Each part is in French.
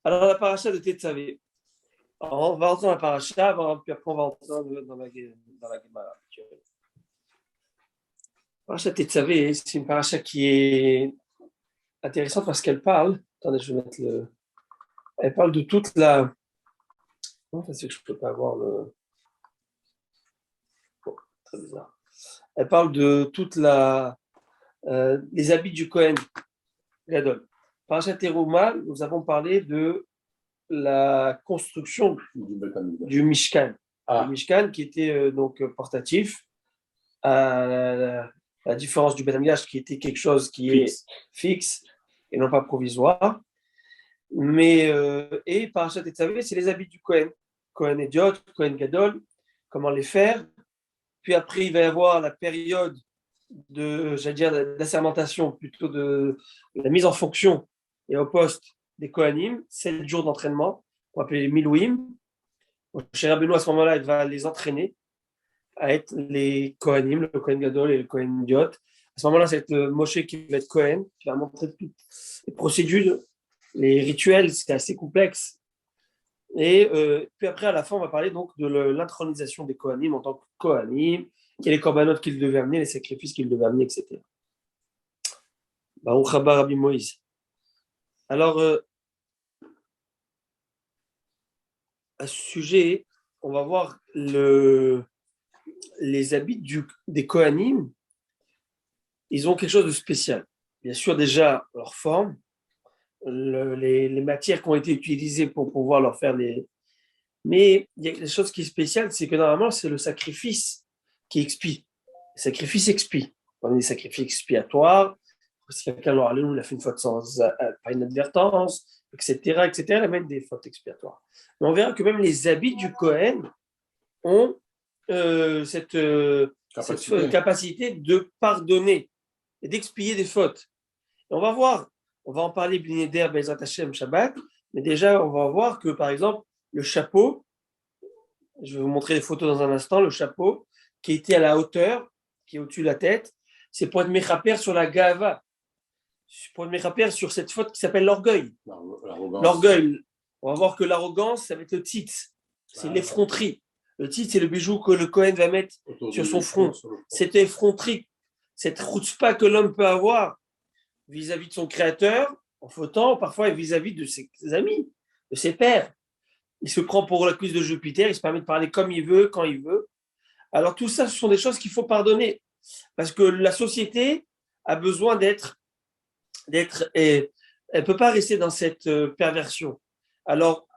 Alors, la paracha de Tetzavé. Alors, on va entrer dans la paracha, puis après, on va entrer dans la Gemara. La paracha de Tetzavé, c'est une paracha qui est intéressante parce qu'elle parle. Attendez, je vais mettre le. Elle parle de toute la. Non, c'est que je ne peux pas avoir le. Bon, très bizarre. Elle parle de toute la. Les habits du Kohen Gadol. Parachat Teruma, nous avons parlé de la construction du Mishkan. Le Mishkan qui était donc portatif, à la différence du Beth Amikdash qui était quelque chose qui est fixe et non pas provisoire. Mais, et Parachat Tetzavé, c'est les habits du Kohen. Kohen Ediot, Kohen Gadol, comment les faire. Puis après, il va y avoir la période d'assermentation, plutôt de la mise en fonction et au poste des Kohanim, 7 jours d'entraînement, on va appeler les Milouim. Chez Rabbeinu, à ce moment-là, il va les entraîner à être les Kohanim, le Kohen Gadol et le Kohen Idiot. À ce moment-là, c'est Moshe qui va être Kohen, qui va montrer toutes les procédures, les rituels, c'est assez complexe. Et puis après, à la fin, on va parler donc de l'intronisation des Kohanim en tant que Kohanim, quels les corbanotes qu'ils devaient amener, les sacrifices qu'ils devaient amener, etc. Baruch haba Rabbi Moïse. Alors, à ce sujet, on va voir les habits des Kohanim. Ils ont quelque chose de spécial. Bien sûr, déjà, leur forme, les matières qui ont été utilisées pour pouvoir leur faire les... Mais il y a quelque chose qui est spécial, c'est que normalement, c'est le sacrifice qui expie. Le sacrifice expie. On a des sacrifices expiatoires. Si quelqu'un leur a fait une faute par inadvertance, etc., il y a même des fautes expiatoires. Mais on verra que même les habits du Kohen ont cette capacité de pardonner et d'expier des fautes. Et on va voir, on va en parler B'neder Bezrat Hashem Shabbat, mais déjà on va voir que par exemple le chapeau, je vais vous montrer les photos dans un instant, le chapeau qui était à la hauteur, qui est au-dessus de la tête, c'est pour être méchaper sur la gava, pour être méchaper sur cette faute qui s'appelle l'orgueil. L'orgueil, on va voir que l'arrogance, ça va être le tzitz, c'est l'effronterie. Le tzitz, c'est le bijou que le Kohen va mettre sur son front. Cette effronterie, cette chutzpah que l'homme peut avoir vis-à-vis de son créateur, en fautant, parfois vis-à-vis de ses amis, de ses pairs. Il se prend pour la cuisse de Jupiter, il se permet de parler comme il veut, quand il veut. Alors tout ça, ce sont des choses qu'il faut pardonner. Parce que la société a besoin d'être elle ne peut pas rester dans cette perversion. Alors,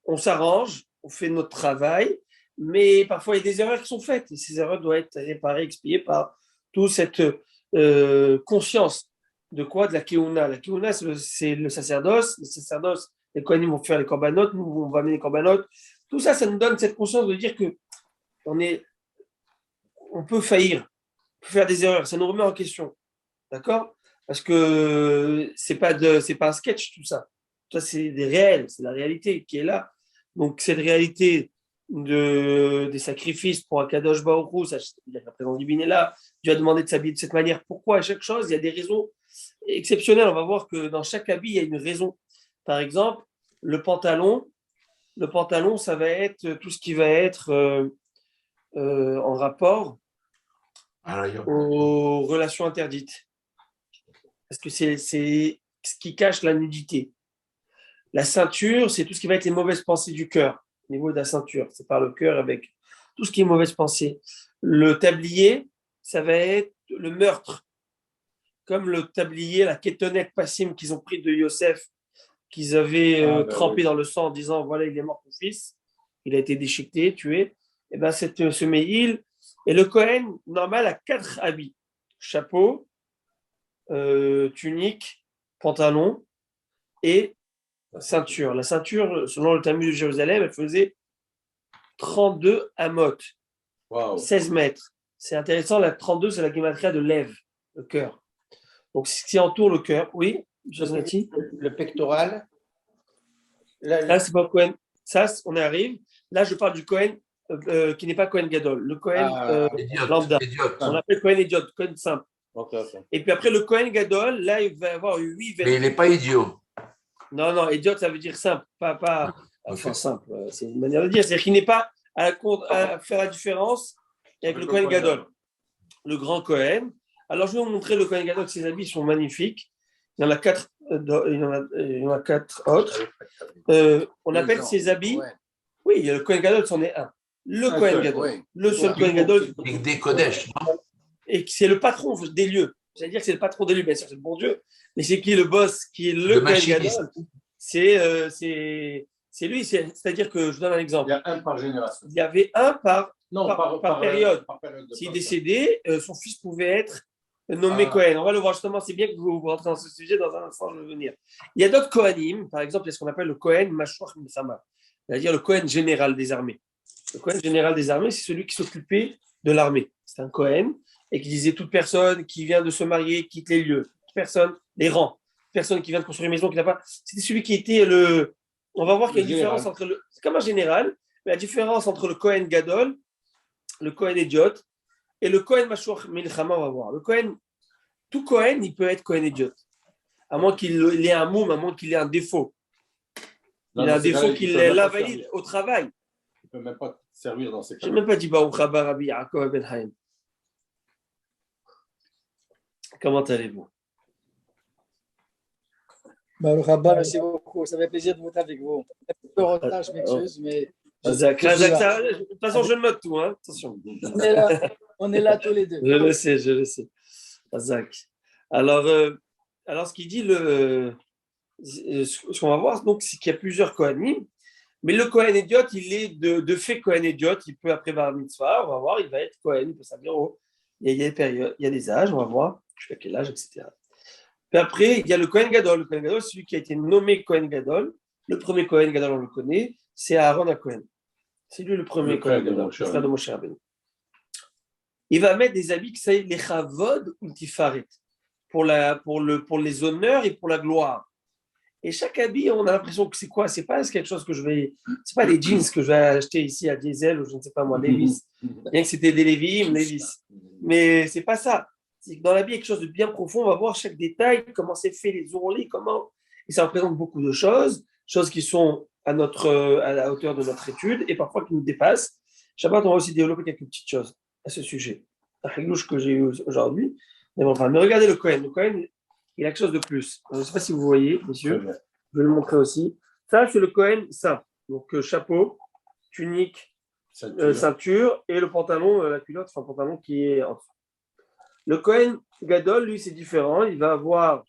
on s'arrange, on fait notre travail, mais parfois il y a des erreurs qui sont faites. Et ces erreurs doivent être réparées, expiées par toute cette conscience. De quoi? De la Keuna. La Keuna, c'est le sacerdoce. Le sacerdoce, les Kohanim vont faire les corbanotes, nous, on va amener les corbanotes. Tout ça, ça nous donne cette conscience de dire que on peut faillir, on peut faire des erreurs. Ça nous remet en question. D'accord? Parce que c'est pas un sketch, tout ça. Ça, c'est des réels, c'est la réalité qui est là. Donc, cette réalité des sacrifices pour Akadosh Baruch Hu, la présence divine est là. Dieu a demandé de s'habiller de cette manière. Pourquoi? À chaque chose, il y a des raisons exceptionnelles. On va voir que dans chaque habit, il y a une raison. Par exemple, le pantalon, ça va être tout ce qui va être en rapport aux relations interdites. Parce que c'est ce qui cache la nudité. La ceinture, c'est tout ce qui va être les mauvaises pensées du cœur, au niveau de la ceinture. C'est par le cœur avec tout ce qui est mauvaise pensée. Le tablier, ça va être le meurtre. Comme le tablier, la kétonette passim qu'ils ont pris de Yosef, qu'ils avaient trempé dans le sang en disant, voilà, il est mort ton fils, il a été déchiqueté, tué. Et bien, ce Meïl, et le Kohen, normal, a 4 habits. Chapeau, tunique, pantalon et ceinture. La ceinture, selon le Talmud de Jérusalem, elle faisait 32 amot, 16 mètres. C'est intéressant, la 32, c'est la gematria de lève, le cœur. Donc, ce qui entoure le cœur, oui, Josnati. Le pectoral. Là, c'est pas le Kohen. Ça, on y arrive. Là, je parle du Kohen qui n'est pas Kohen Gadol, le Kohen lambda. On l'appelle Kohen idiot, Kohen simple. Okay. Et puis après, le Kohen Gadol, là, il va y avoir 8 Mais il n'est pas idiot. Non, idiot, ça veut dire simple, enfin simple, c'est une manière de dire. C'est-à-dire qu'il n'est pas à faire la différence avec le Kohen Gadol, le grand Kohen. Alors, je vais vous montrer le Kohen Gadol, ses habits sont magnifiques. Il y en a quatre, autres. On appelle ces habits. Oui, le Kohen Gadol, c'en est un. Le Kohen Gadol, le seul Kohen Gadol. Des Kodesh, non? Et c'est le patron des lieux. J'allais dire que c'est le patron des lieux, bien sûr, c'est le bon Dieu. Mais c'est qui le boss, qui est le Kohen Gadol? C'est lui. C'est-à-dire que, je vous donne un exemple. Il y a un par génération. Il y avait un par période. Par période S'il décédait, son fils pouvait être nommé Kohen. On va le voir justement, c'est bien que vous rentrez dans ce sujet, dans un instant, je vais venir. Il y a d'autres Kohanim, par exemple, il y a ce qu'on appelle le Kohen Mashouach Milchama, c'est-à-dire le Kohen général des armées. Le Kohen général des armées, c'est celui qui s'occupait de l'armée. C'est un Kohen et qui disait toute personne qui vient de se marier quitte les lieux, toute personne, les rangs, personne qui vient de construire une maison qui n'a pas. C'était celui qui était le. On va voir qu'il y a une différence entre le. C'est comme un général, mais la différence entre le Kohen Gadol, le Kohen Idiot et le Kohen Mashouach Milchama, on va voir. Le Kohen, tout Kohen, il peut être Kohen Idiot, à moins qu'il ait un moum, à moins qu'il ait un défaut. Il a un défaut qu'il l'invalide au travail. Il ne peut même pas servir dans ces cas. Je n'ai même pas dit Baruch Haba Rabbi Yaakov Ben Haim. Comment allez-vous? Baruch Haba, merci beaucoup. Ça fait plaisir de voter avec vous. Un peu en retard, je m'excuse, mais. De toute façon, je note tout. Hein. Attention. On est là tous les deux. Je le sais. Azak. Alors, ce qu'il dit, ce qu'on va voir, donc, c'est qu'il y a plusieurs Kohanim. Mais le Kohen Idiot, il est de fait Kohen Idiot. Il peut, après Bar Mitzvah, on va voir, il va être Kohen. Il peut servir il y a des périodes, il y a des âges, on va voir, je sais à quel âge, etc. Puis après, il y a le Kohen Gadol. Le Kohen Gadol, c'est celui qui a été nommé Kohen Gadol. Le premier Kohen Gadol, on le connaît, c'est Aaron HaKohen. C'est lui le premier Kohen Gadol, le frère de Moshe Rabbeinu. Il va mettre des habits qui s'appellent les Chavod ou Tifaret, pour les honneurs et pour la gloire. Et chaque habit, on a l'impression que c'est quoi? C'est pas quelque chose que c'est pas des jeans que je vais acheter ici à Diesel ou je ne sais pas moi, Levi's. Bien que c'était des Levi's. Mais c'est pas ça. C'est que dans l'habit, il y a quelque chose de bien profond. On va voir chaque détail, comment c'est fait, les ourlets, comment. Et ça représente beaucoup de choses qui sont à la hauteur de notre étude et parfois qui nous dépassent. Shabbat, on va aussi développer quelques petites choses à ce sujet. Un rigouche que j'ai eu aujourd'hui. Mais regardez le Kohen. Le Kohen, il a quelque chose de plus. Je ne sais pas si vous voyez, messieurs. Je vais le montrer aussi. Ça, c'est le Kohen simple. Donc, chapeau, tunique, ceinture et le pantalon, la culotte, enfin, pantalon qui est en dessous. Le Kohen Gadol, lui, c'est différent. Il va avoir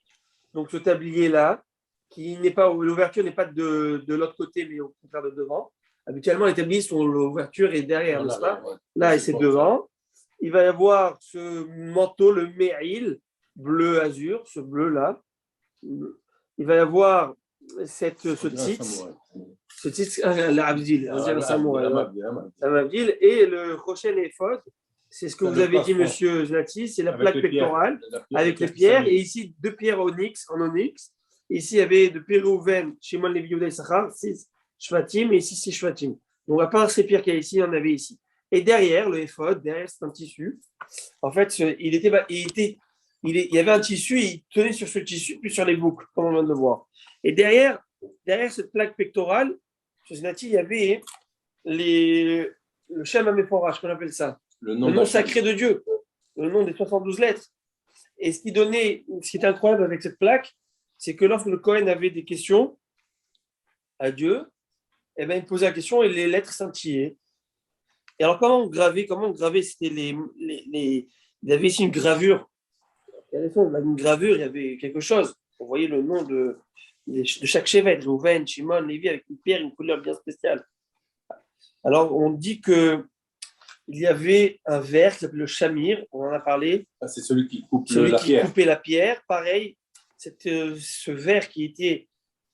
donc ce tablier-là, qui n'est pas, l'ouverture n'est pas de l'autre côté, mais au contraire de devant. Habituellement, les tabliers sont l'ouverture est derrière, n'est-ce pas? Là, c'est devant. Il va y avoir ce manteau, le Me'il, bleu azur, ce bleu-là. Il va y avoir ce titre, l'Abdil, l'Abdil, et le Rochel Ephod, c'est ce que vous avez dit, monsieur Zlati, c'est la plaque pectorale avec les pierres, et ici, 2 pierres en onyx. Ici, il y avait de Pérouven, Shimon Levi Yehuda Issachar, 6 Shvatim, et ici, 6 Shvatim. Donc, à part ces pierres qu'il y a ici, il y en avait ici. Et derrière, le Ephod, derrière, c'est un tissu. En fait, il y avait un tissu, et il tenait sur ce tissu, puis sur les boucles, comme on vient de le voir. Et derrière cette plaque pectorale, il y avait le Shem HaMeforach, qu'on appelle ça, le nom sacré de Dieu, le nom des 72 lettres. Et ce qui est incroyable avec cette plaque, c'est que lorsque le Kohen avait des questions à Dieu, eh ben, il posait la question et les lettres scintillaient. Et alors, comment on gravait? C'était il y avait ici une gravure. Une gravure, il y avait quelque chose. On voyait le nom de chaque chevet, Rouven, Shimon, Lévi, avec une pierre, une couleur bien spéciale. Alors, on dit qu'il y avait un verre qui s'appelle le Shamir, on en a parlé. Ah, c'est celui qui coupait la pierre. Pareil, ce verre qui était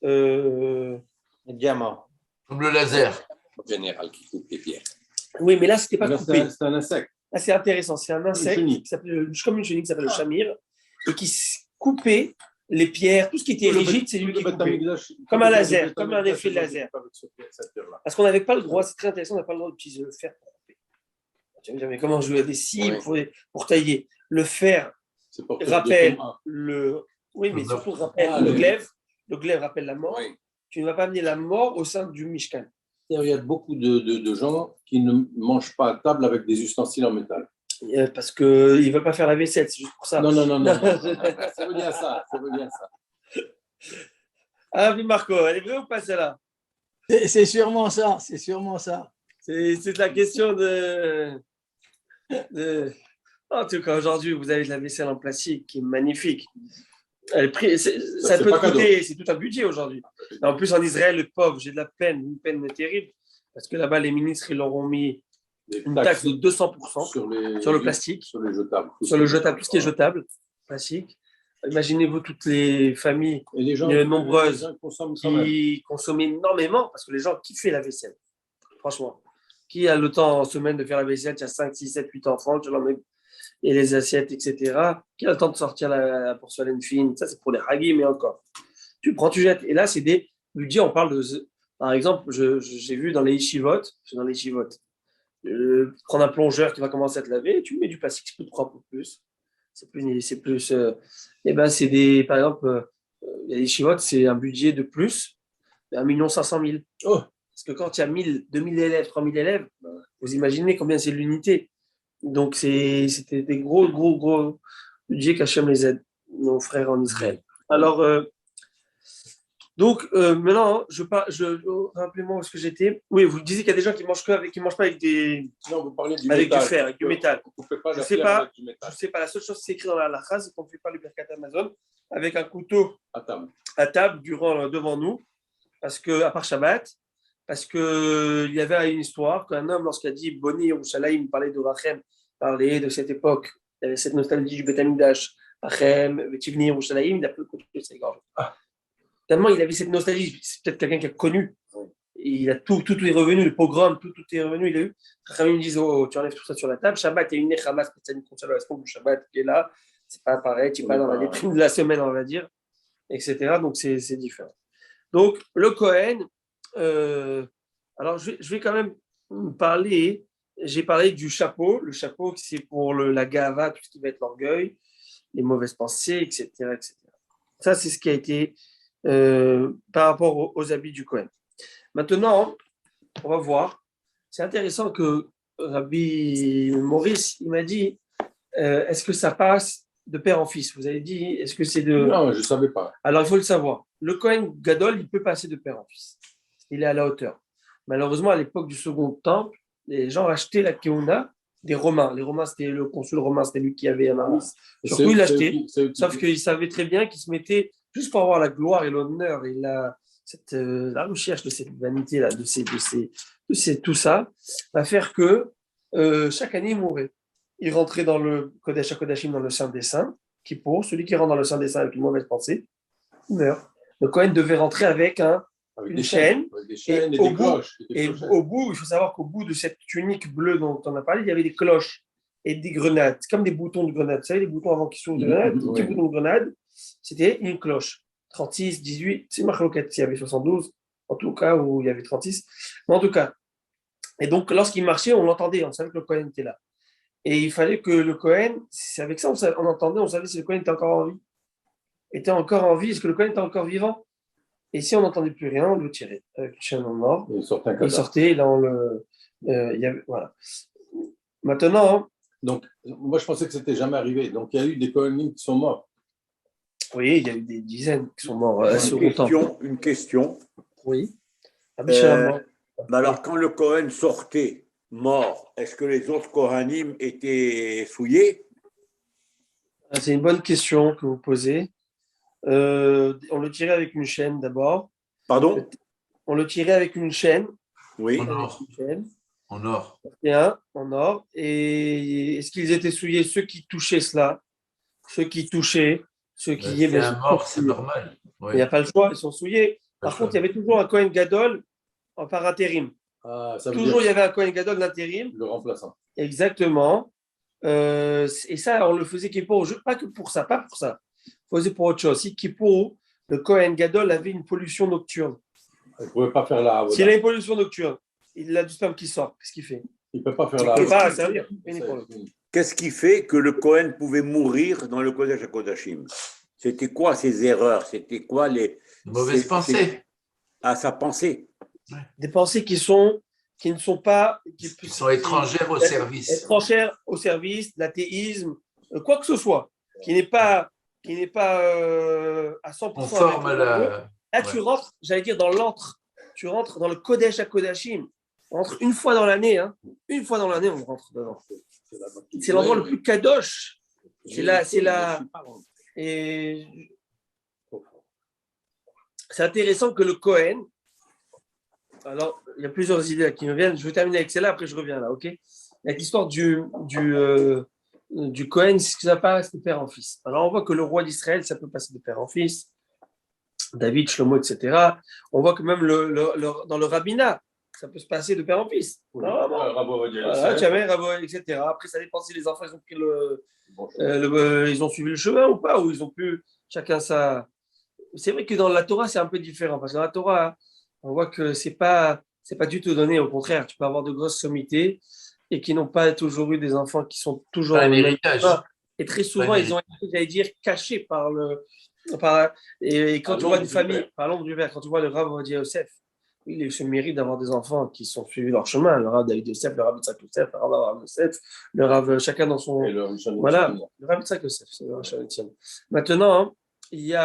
un diamant. Comme le laser. En général, qui coupe les pierres. Oui, mais là, ce n'était pas coupé. C'est un insecte. Là, c'est intéressant. C'est un insecte qui s'appelle, comme une chenille qui s'appelle le Shamir et qui coupait les pierres, tout ce qui était rigide, c'est lui qui coupait. Comme un laser, comme un effet de laser. Parce qu'on n'avait pas le droit, c'est très intéressant, on n'a pas le droit d'utiliser le fer pour couper. Tu vas me dire, mais comment je veux des scies pour tailler? Le fer rappelle le. Oui, mais surtout rappelle le glaive. le glaive rappelle la mort, Oui. tu ne vas pas amener la mort au sein du Mishkan. Il y a beaucoup de gens qui ne mangent pas à table avec des ustensiles en métal. Parce qu'ils ne veulent pas faire la vaisselle, c'est juste pour ça. Non. Ça veut bien ça. Ah oui, Marco, elle est vraie ou pas celle-là? C'est sûrement ça, c'est sûrement ça. C'est la question de... En tout cas, aujourd'hui, vous avez de la vaisselle en plastique qui est magnifique. Ça c'est peut pas cadeau. coûter, c'est tout un budget aujourd'hui. En plus, en Israël, le pauvre, j'ai de la peine, une peine terrible, parce que là-bas, les ministres, ils leur ont mis une taxe de 200% sur le plastique, sur les jetables. sur le jetable, tout ce qui est jetable, plastique. Imaginez-vous toutes les familles Et les gens, nombreuses les gens consomment quand même. qui consomment énormément, parce que les gens kiffent la vaisselle, franchement. Qui a le temps en semaine de faire la vaisselle? Tu as 5, 6, 7, 8 enfants, tu leur mets et les assiettes, etc. Qui a le temps de sortir la porcelaine fine? Ça, c'est pour les hagim, mais encore. Tu prends, tu jettes. Et là, c'est des budgets, on parle de... Par exemple, j'ai vu dans les yeshivot, prendre un plongeur qui va commencer à te laver, tu mets du plastique, c'est plus propre en plus. C'est plus c'est des, par exemple, les yeshivot, c'est un budget de plus, 1 500 000. Oh. Parce que quand il y a 1000, 2000 élèves, 3000 élèves, vous imaginez combien c'est l'unité. Donc, c'était des gros budgets qu'Hachem les aide, nos frères en Israël. Alors, maintenant, rappelez-moi où est-ce que j'étais. Oui, vous disiez qu'il y a des gens qui mangent pas avec des... Non, vous parlez du avec métal. du fer, avec du métal. Vous ne coupez pas Je la sais pierre pas. avec du métal. Je sais pas, la seule chose c'est écrit dans la halakha, c'est qu'on ne fait pas le birkat Amazon avec un couteau À table. à table devant nous, parce que, à part Shabbat, parce qu'il y avait une histoire qu'un homme, lorsqu'il a dit Boni Yerushalayim, parlait de Rachem, parlait de cette époque, il y avait cette nostalgie du Beth Amikdash, Rachem, Tivni Yerushalayim, il a plus le couteau de ses gorges. Tellement il avait cette nostalgie, c'est peut-être quelqu'un qui a connu. Il a tout est revenu, le pogrom, tout est revenu. Il a eu. Rachamim disent oh, tu enlèves tout ça sur la table. Shabbat, il y a une Nechama spéciale, une consolation du Shabbat qui est là. C'est pas pareil, tu n'es pas dans la déprime de la semaine, on va dire, etc. Donc c'est différent. Donc le Kohen, alors je vais quand même parler. J'ai parlé du chapeau. Le chapeau, c'est pour la gava, tout ce qui va être l'orgueil, les mauvaises pensées, etc., etc. Ça, c'est ce qui a été par rapport aux habits du Kohen. Maintenant, on va voir. C'est intéressant que Rabbi Maurice, il m'a dit, est-ce que ça passe de père en fils? Vous avez dit, est-ce que c'est de... Non, je ne savais pas. Alors, il faut le savoir. Le Kohen Gadol, il peut passer de père en fils. Il est à la hauteur. Malheureusement, à l'époque du Second Temple, les gens achetaient la Keuna des Romains. Les Romains, c'était le consul romain, c'était lui qui avait un armis. Surtout, il l'achetait. Sauf qu'il savait très bien qu'il se mettait, juste pour avoir la gloire et l'honneur et la recherche de cette vanité-là, de tout ça, va faire que chaque année, il mourait. Il rentrait dans le Kodesh HaKodashim, dans le Saint des Saints, celui qui rentre dans le Saint des Saints avec une mauvaise pensée, il meurt. Le Kohen devait rentrer avec une chaîne, et des cloches. Et Au bout, il faut savoir qu'au bout de cette tunique bleue dont on a parlé, il y avait des cloches et des grenades. C'est comme des boutons de grenade. Vous savez, les boutons avant qu'ils s'ouvrent de grenade, des petits boutons de grenade, c'était une cloche. 36, 18, c'est Marloquette, il y avait 72, en tout cas, où il y avait 36. Mais en tout cas. Et donc, lorsqu'il marchait, on l'entendait, on savait que le Kohen était là. Et il fallait que le Kohen, c'est avec ça on entendait, on savait si le Kohen était encore en vie. Est-ce que le Kohen était encore vivant? Et si on n'entendait plus rien, on le tirait avec une chaîne en or. Il sortait, et là, voilà. Maintenant. Donc, moi, je pensais que c'était jamais arrivé. Donc, il y a eu des Kohanim qui sont morts. Oui, il y a eu des dizaines qui sont morts. Une question. Oui. Mais alors, quand le Kohen sortait mort, est-ce que les autres Kohanim étaient souillés? C'est une bonne question que vous posez. On le tirait avec une chaîne d'abord. Pardon? On le tirait avec une chaîne. Oui. En or. En or. Et est-ce qu'ils étaient souillés? Ceux qui touchaient cela, ceux qui touchaient, ceux qui... C'est un mort, c'est normal. Il n'y a pas le choix, ils sont souillés. Par contre, il y avait toujours un Kohen Gadol par intérim. Toujours, il y avait un Kohen Gadol d'intérim. Le remplaçant. Exactement. Et ça, on le faisait Kippour, pas que pour ça, On faisait pour autre chose. Si Kippour, le Kohen Gadol avait une pollution nocturne. Il ne pouvait pas faire la... S'il a une pollution nocturne, il a du sperme qui sort. Qu'est-ce qu'il fait? Il ne peut pas faire la... Il ne peut pas servir. Qu'est-ce qui fait que le Kohen pouvait mourir dans le Kodesh HaKodashim? C'était quoi ces erreurs? C'était quoi les Mauvaise pensée. à sa pensée? Des pensées qui ne sont pas. Qui sont étrangères au service. Étrangères au service, l'athéisme, quoi que ce soit, qui n'est pas à 100% Conforme à la. Là, tu rentres, j'allais dire, dans l'antre. Tu rentres dans le Kodesh à Kodashim. On rentre une fois dans l'année. Hein. Une fois dans l'année, on rentre dedans. C'est l'endroit le plus kadosh. Et c'est intéressant que le Kohen. Alors, il y a plusieurs idées qui me viennent. Je vais terminer avec celle-là, après je reviens là, ok? L'histoire du Kohen, c'est ce que ça passe de père en fils. Alors, on voit que le roi d'Israël, ça peut passer de père en fils. David, Shlomo, etc. On voit que même dans le rabbinat, ça peut se passer de père en fils. Oui. Etc. Après, ça dépend si les enfants ils ont pris ils ont suivi le chemin ou pas, ou ils ont pu chacun ça. C'est vrai que dans la Torah, c'est un peu différent, parce que dans la Torah, on voit que c'est pas du tout donné. Au contraire, tu peux avoir de grosses sommités et qui n'ont pas toujours eu des enfants qui sont toujours un héritage. Et très souvent, ils ont été, j'allais dire, cachés par le. Et quand tu vois une famille, parlons du verre, quand tu vois le Rav Ovadia Yosef, il a eu ce mérite d'avoir des enfants qui sont suivis leur chemin. Le Rav David Yosef, le Rav Yitzhak Yosef, le Rav Abraham Yosef, le Rav, chacun dans son. Voilà, le Rav Yitzhak Yosef, c'est le Rav Shalom. Maintenant, hein, il y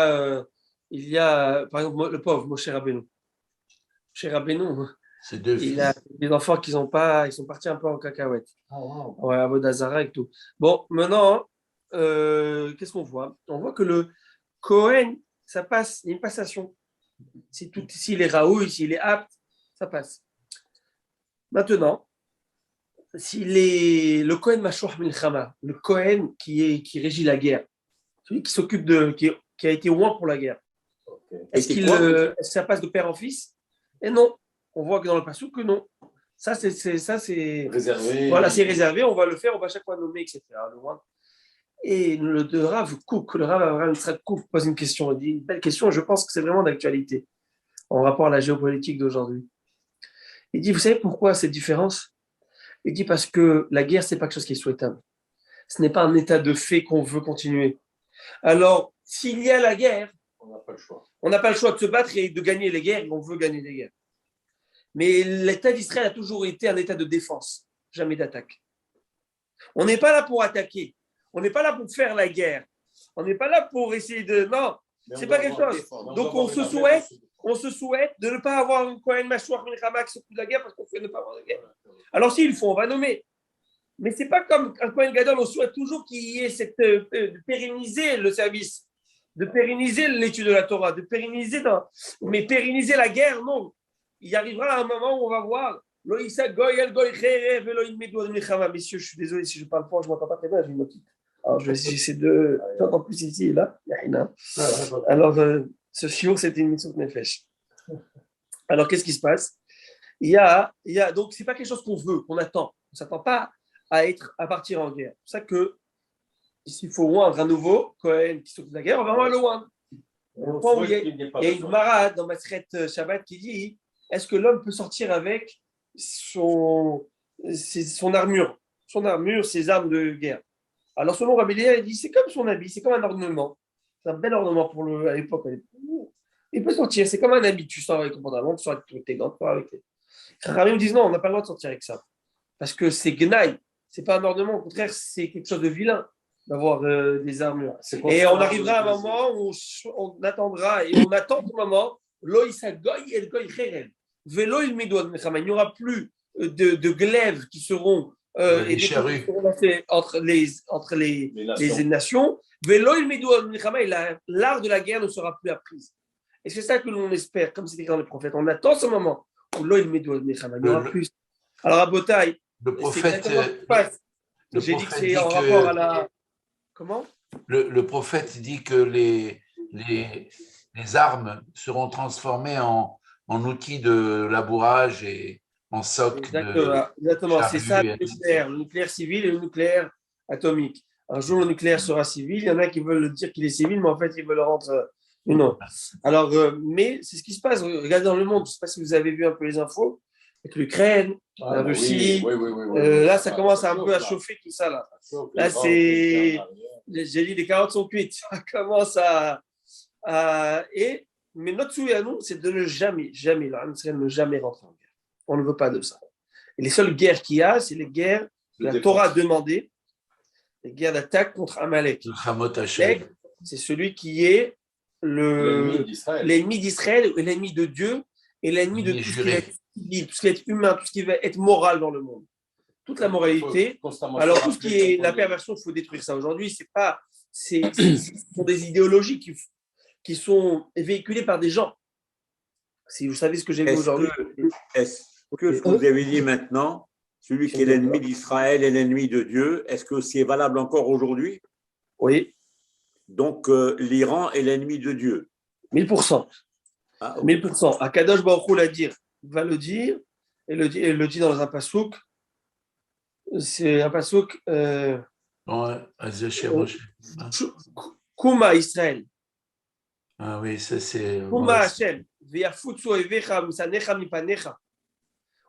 a, par exemple, le pauvre Moshe Rabbeinu. Moshe Rabbeinu, il a des enfants qui sont partis un peu en cacahuète. Ouais, à Vodazara et tout. Bon, maintenant, qu'est-ce qu'on voit? On voit que le Cohen, ça passe, il y a une passation. S'il est raoul, s'il est apte, ça passe. Maintenant, le Cohen Mashuach Milchama, le Cohen qui régit la guerre, celui qui s'occupe qui a été loin pour la guerre. Est-ce que ça passe de père en fils? Et non, on voit que dans le passage que non. Ça, c'est réservé. Voilà, c'est réservé, on va le faire, on va chaque fois nommer, etc. Et le Rav Avraham Yitzhak Kouk pose une question, il dit une belle question, je pense que c'est vraiment d'actualité en rapport à la géopolitique d'aujourd'hui. Il dit, vous savez pourquoi cette différence? Il dit parce que la guerre, c'est pas quelque chose qui est souhaitable. Ce n'est pas un état de fait qu'on veut continuer. Alors, s'il y a la guerre, on n'a pas le choix. On n'a pas le choix de se battre et de gagner les guerres, on veut gagner les guerres. Mais l'État d'Israël a toujours été un état de défense, jamais d'attaque. On n'est pas là pour attaquer. On n'est pas là pour faire la guerre. On n'est pas là pour essayer de... Non, c'est pas quelque chose. Donc on se souhaite de ne pas avoir un Kohen Mashuach Milchama qui s'occupe de la guerre parce qu'on fait ne pas avoir de guerre. Alors s'il faut, on va nommer. Mais c'est pas comme un Kohen Gadol, on souhaite toujours qu'il y ait de pérenniser le service, de pérenniser l'étude de la Torah, mais pérenniser la guerre, non. Il arrivera un moment où on va voir messieurs, je suis désolé si je parle fort, je ne m'entends pas très bien, je m'occupe. Alors, je vais essayer de. J'entends plus ici et là. Alors, ce chiot, c'était une mission de Nefesh. Alors, qu'est-ce qui se passe? Donc, ce n'est pas quelque chose qu'on veut, qu'on attend. On ne s'attend pas à partir en guerre. C'est pour ça que, s'il faut oindre un nouveau Cohen qui s'occupe de la guerre, on va voir le oindre. Il y a une marade dans Maseret Shabbat qui dit est-ce que l'homme peut sortir avec son armure, ses armes de guerre? Alors, selon Rabbi Léa, il dit c'est comme son habit, c'est comme un ornement. C'est un bel ornement à l'époque. Il peut sortir, c'est comme un habit. Tu sors avec ton pantalon, tu sors avec tes gants, tu sors avec tes. Rabbi me dit non, on n'a pas le droit de sortir avec ça. Parce que c'est gnaï, c'est pas un ornement, au contraire, c'est quelque chose de vilain d'avoir des armures. Et on arrivera à un moment où on attendra, et on attend au moment, il n'y aura plus de glaives qui seront entre les nations. L'art de la guerre ne sera plus apprise. Et c'est ça que l'on espère, comme c'était dans les prophètes. On attend ce moment où il n'y aura plus. Alors, à Botaï, le prophète. J'ai dit que c'est en rapport à la. Comment? Le prophète dit que les armes seront transformées en outils de labourage et en socle. Exactement. C'est ça le nucléaire civil et le nucléaire atomique. Un jour, le nucléaire sera civil. Il y en a qui veulent dire qu'il est civil, mais en fait, ils veulent le rendre. Non. Alors, mais c'est ce qui se passe. Regardez dans le monde, je ne sais pas si vous avez vu un peu les infos. avec l'Ukraine, Ah, la bah Russie. oui. Là, ça commence un peu à chauffe, chauffer tout ça. Là, Ça chauffe, là les c'est. ventes, J'ai dit les carottes sont cuites. Ça commence mais notre souhait à nous, c'est de ne jamais, ne jamais rentrer en guerre. On ne veut pas de ça. Et les seules guerres qu'il y a, c'est les guerres que la Torah a demandées, les guerres d'attaque contre Amalek. Le Hamot Hashem. C'est celui qui est l'ennemi d'Israël. l'ennemi d'Israël, l'ennemi de Dieu et l'ennemi de L'ennemi tout ce qui va juré. être civil, tout ce qui va être humain, tout ce qui va être moral dans le monde. Toute la moralité. Alors, tout ce qui est la perversion, il faut détruire ça. Aujourd'hui, ce sont des idéologies qui sont véhiculées par des gens. Si vous savez ce que j'ai vu aujourd'hui. Est-ce que ce que vous avez dit maintenant, celui qui est l'ennemi d'Israël est l'ennemi de Dieu, est-ce que c'est valable encore aujourd'hui? Oui, Donc, l'Iran est l'ennemi de Dieu. 1000%. Ah, ok. 1000%. Akadosh Baruch Hu va le dire, et le dit dans un pasouk. C'est un pasouk. Ouais, Azéché Moshe. Kuma Israël. Ah oui, ça c'est. Kuma Hashem. Ve'yafutsu ovecha misanecha mipanecha.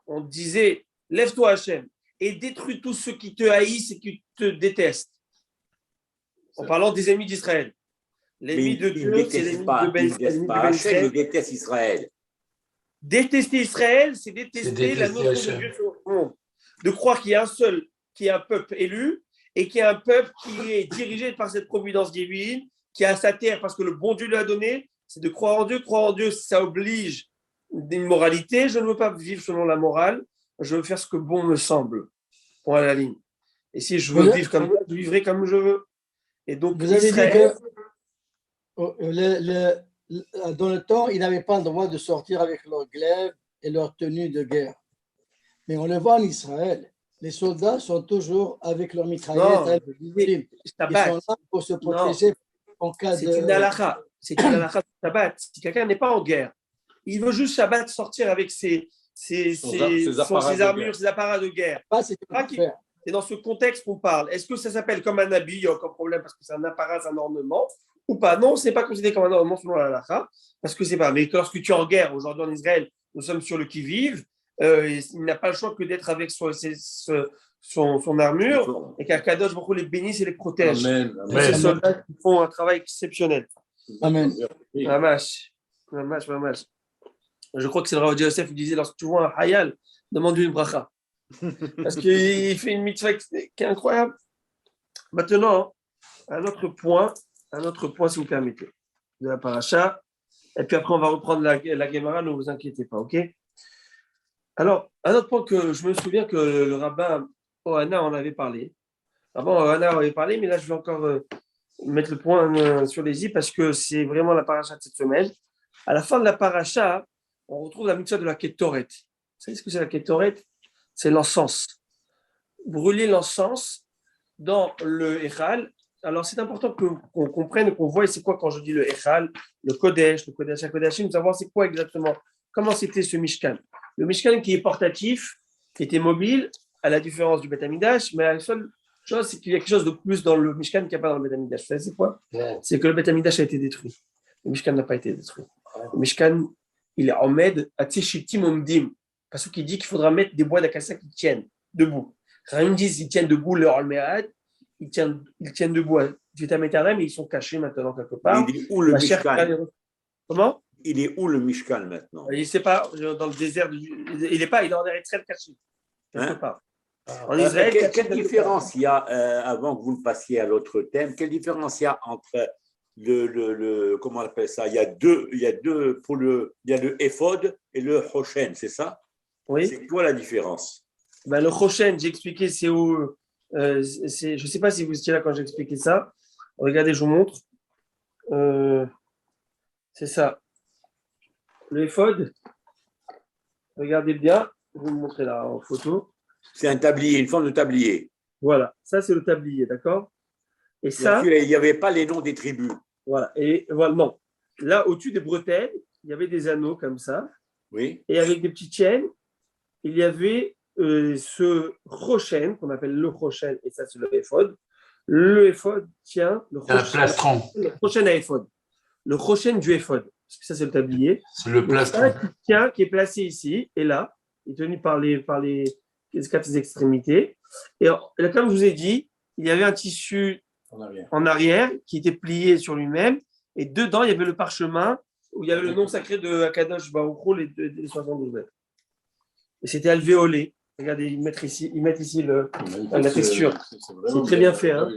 On disait, lève-toi Hashem et détruis tous ceux qui te haïssent et qui te détestent. En parlant des ennemis d'Israël. L'ennemi de Dieu, c'est l'ennemi de Ben Israël. Il déteste Israël. Détester Israël, c'est détester la notion de Dieu sur le monde. De croire qu'il y a un seul, qui est un peuple élu, et qu'il y a un peuple qui est dirigé par cette providence divine, qui a sa terre parce que le bon Dieu lui a donné, c'est de croire en Dieu. Croire en Dieu, ça oblige une moralité. Je ne veux pas vivre selon la morale, je veux faire ce que bon me semble. Point à la ligne. Et si je veux vivre comme ça, je vivrai comme je veux. Et donc, vous avez Israël, dit que dans le temps, ils n'avaient pas le droit de sortir avec leurs glaives et leur tenue de guerre. Mais on le voit en Israël. Les soldats sont toujours avec leurs mitraillettes. Ils sont là pour se protéger en cas de... C'est une halakha. C'est une halakha de Shabbat. Si quelqu'un n'est pas en guerre, il veut juste Shabbat sortir avec ses armures, ses apparats de guerre. C'est dans ce contexte qu'on parle. Est-ce que ça s'appelle comme un habit? Il y a aucun problème parce que c'est un apparat, c'est un ornement ou pas? Non, ce n'est pas considéré comme un ornement selon la halakha parce que c'est pas. Mais lorsque tu es en guerre, aujourd'hui en Israël, nous sommes sur le qui-vive. Il n'a pas le choix que d'être avec son armure et qu'Akadosh Baruch Hu les bénisse et les protège. Amen. Ces soldats qui font un travail exceptionnel. Amen. Mamash. Je crois que c'est le Rav Yosef qui disait lorsque tu vois un hayal, demande-lui une bracha. Parce qu'il fait une mitzvah qui est incroyable. Maintenant, un autre point, si vous permettez, de la paracha. Et puis après, on va reprendre la Gemara, ne vous inquiétez pas, ok? Alors, un autre point que je me souviens que le rabbin Ohana en avait parlé. Avant, Ohana en avait parlé, mais là, je vais encore mettre le point sur les i parce que c'est vraiment la paracha de cette semaine. À la fin de la paracha, on retrouve la mitzvah de la Ketoret. Vous savez ce que c'est la Ketoret? C'est l'encens. Brûler l'encens dans le Echal. Alors, c'est important qu'on comprenne, qu'on voie c'est quoi quand je dis le Echal, le Kodesh, HaKodashim, savoir c'est quoi exactement, comment c'était ce Mishkan. Le Mishkan qui est portatif, qui était mobile, à la différence du Beth Amikdash, mais la seule chose, c'est qu'il y a quelque chose de plus dans le Mishkan qu'il n'y a pas dans le Beth Amikdash. Vous savez c'est quoi? C'est que le Beth Amikdash a été détruit. Le Mishkan n'a pas été détruit. Le Mishkan, il est en med à Tshishitim Omdim. Parce qu'il dit qu'il faudra mettre des bois d'acacia qui tiennent debout. Ils disent ils tiennent debout leur Alméad, ils tiennent debout du Tam Éternel, mais ils sont cachés maintenant quelque part. Il est où le Mishkan? Comment? Il est où le Mishkan maintenant? Il ne sait pas, dans le désert. Il n'est pas, il est en Eretz caché. Quelque part. En Israël. Quelle différence il y a, avant que vous le passiez à l'autre thème, quelle différence il y a entre comment on appelle ça? Il y a deux il y a le Ephod et le Hoshen, c'est ça? Oui. C'est quoi la différence? Ben, le Hoshen, j'ai expliqué, c'est où. Je ne sais pas si vous étiez là quand j'ai expliqué ça. Regardez, je vous montre. C'est ça. Le Ephod, regardez bien, je vais vous montrer là en photo. C'est un tablier, une forme de tablier. Voilà, ça c'est le tablier, d'accord? Et ça. Il n'y avait pas les noms des tribus. Voilà, et voilà, non. Là, au-dessus des bretelles, il y avait des anneaux comme ça. Oui. Et avec des petites chaînes, il y avait ce Rochen, qu'on appelle le Rochen, et ça c'est le Ephod. Le Ephod tient le un plastron. Le Rochen à Ephod. Le Rochen du Ephod. Parce que ça, c'est le tablier. C'est le plastron. Qui est placé ici et là, il est tenu par les quatre extrémités. Et là, comme je vous ai dit, il y avait un tissu en arrière qui était plié sur lui-même. Et dedans, il y avait le parchemin où il y avait le nom sacré de Akadosh Baruch Hu, les 72 mètres. Et c'était alvéolé. Regardez, ils mettent ici la texture. C'est très bien fait. Hein.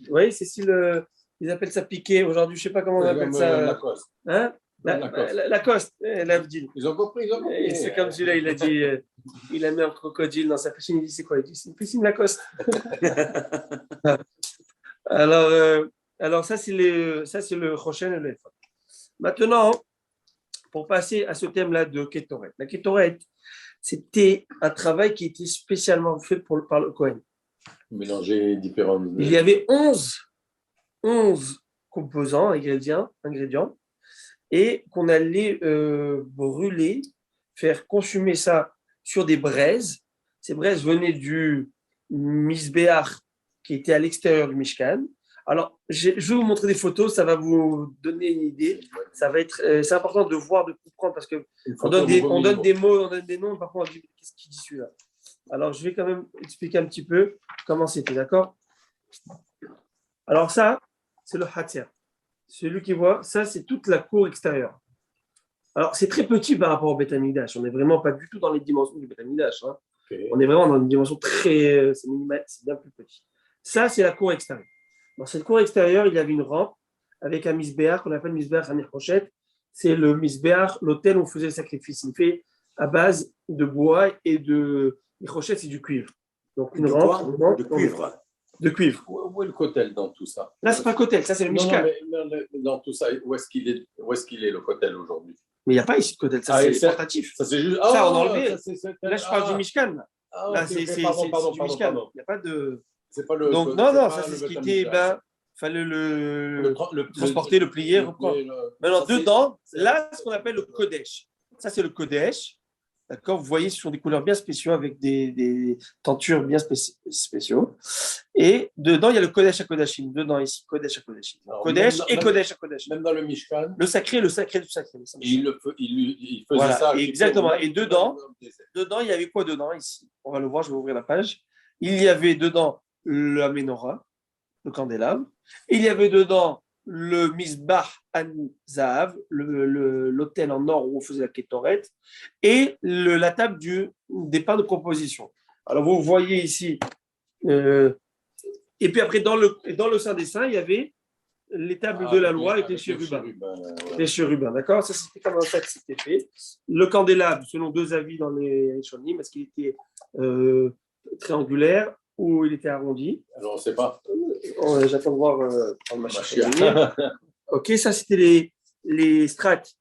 Oui, c'est si ils appellent ça piqué. Aujourd'hui, je ne sais pas comment on appelle ça. Lacoste. Hein? Lacoste. Ils ont compris. Et c'est comme celui-là, il a dit, il a mis un crocodile dans sa piscine. Il dit, c'est quoi? Il dit, c'est une piscine Lacoste. Alors ça, c'est le Rochen et le Ephod. Maintenant, pour passer à ce thème-là de Kétoret. La Kétoret, c'était un travail qui était spécialement fait par le Kohen. Mélanger différents. Il y avait 11 composants, ingrédients, et qu'on allait brûler, faire consumer ça sur des braises. Ces braises venaient du Misbéach qui était à l'extérieur du Mishkan. Alors, je vais vous montrer des photos, ça va vous donner une idée. Ça va être, c'est important de voir, de comprendre, parce qu'on donne des mots, on donne des noms, parfois on dit qu'est-ce qu'il dit celui-là. Alors, je vais quand même expliquer un petit peu comment c'était, d'accord? Alors ça, c'est le Hatzer. Celui qui voit, ça, c'est toute la cour extérieure. Alors, c'est très petit par rapport au Beth Amikdash. On n'est vraiment pas du tout dans les dimensions du Beth Amikdash. Hein. Okay. On est vraiment dans une dimension très... c'est minimal, c'est bien plus petit. Ça, c'est la cour extérieure. Dans cette cour extérieure, il y avait une rampe avec un misbéach qu'on appelle misbéach Hanechochet. C'est le misbéach, l'autel où on faisait le sacrifice. Il fait à base de bois et de... Nechochet, c'est du cuivre. Donc, une rampe de cuivre. De cuivre. Où est le kotel dans tout ça? Là, c'est pas le kotel, ça, c'est le Mishkan. Mais dans tout ça, où est-ce qu'il est le kotel aujourd'hui? Mais il n'y a pas ici de kotel, ça, c'est portatif. Ça, c'est juste... ça, on a enlevé. Là, je parle du Mishkan. Là, c'est du Mishkan. Il n'y a pas de... Donc, non, ça, c'est ce qui était... Il fallait le transporter, le plier, reprendre. Maintenant, dedans, là, ce qu'on appelle le Kodesh. Ça, c'est le Kodesh. D'accord, vous voyez, ce sont des couleurs bien spéciaux avec des tentures bien spéciaux. Et dedans, il y a le Kodesh à Kodashim. Dedans, ici, Kodesh à Kodashim. Kodesh et Kodesh à Kodashim. Même dans le Mishkan. Le sacré du sacré. Il faisait voilà, ça. Exactement. Et dedans, il y avait quoi dedans ici? On va le voir, je vais ouvrir la page. Il y avait dedans la menorah, le candélabre. Il y avait dedans le Misbah An-Zahav, l'autel en or où on faisait la Kétoret, et la table des pains de composition. Alors, vous voyez ici, et puis après, dans le Saint des Saints, il y avait les tables de la loi avec les chérubins. Les chérubins, d'accord? Ça, c'était comme ça que c'était fait. Le candélabre, selon deux avis dans les Rishonim, est-ce qu'il était triangulaire ou il était arrondi? Alors, on ne sait pas. J'attends de voir ma machine. Ok, ça c'était les strates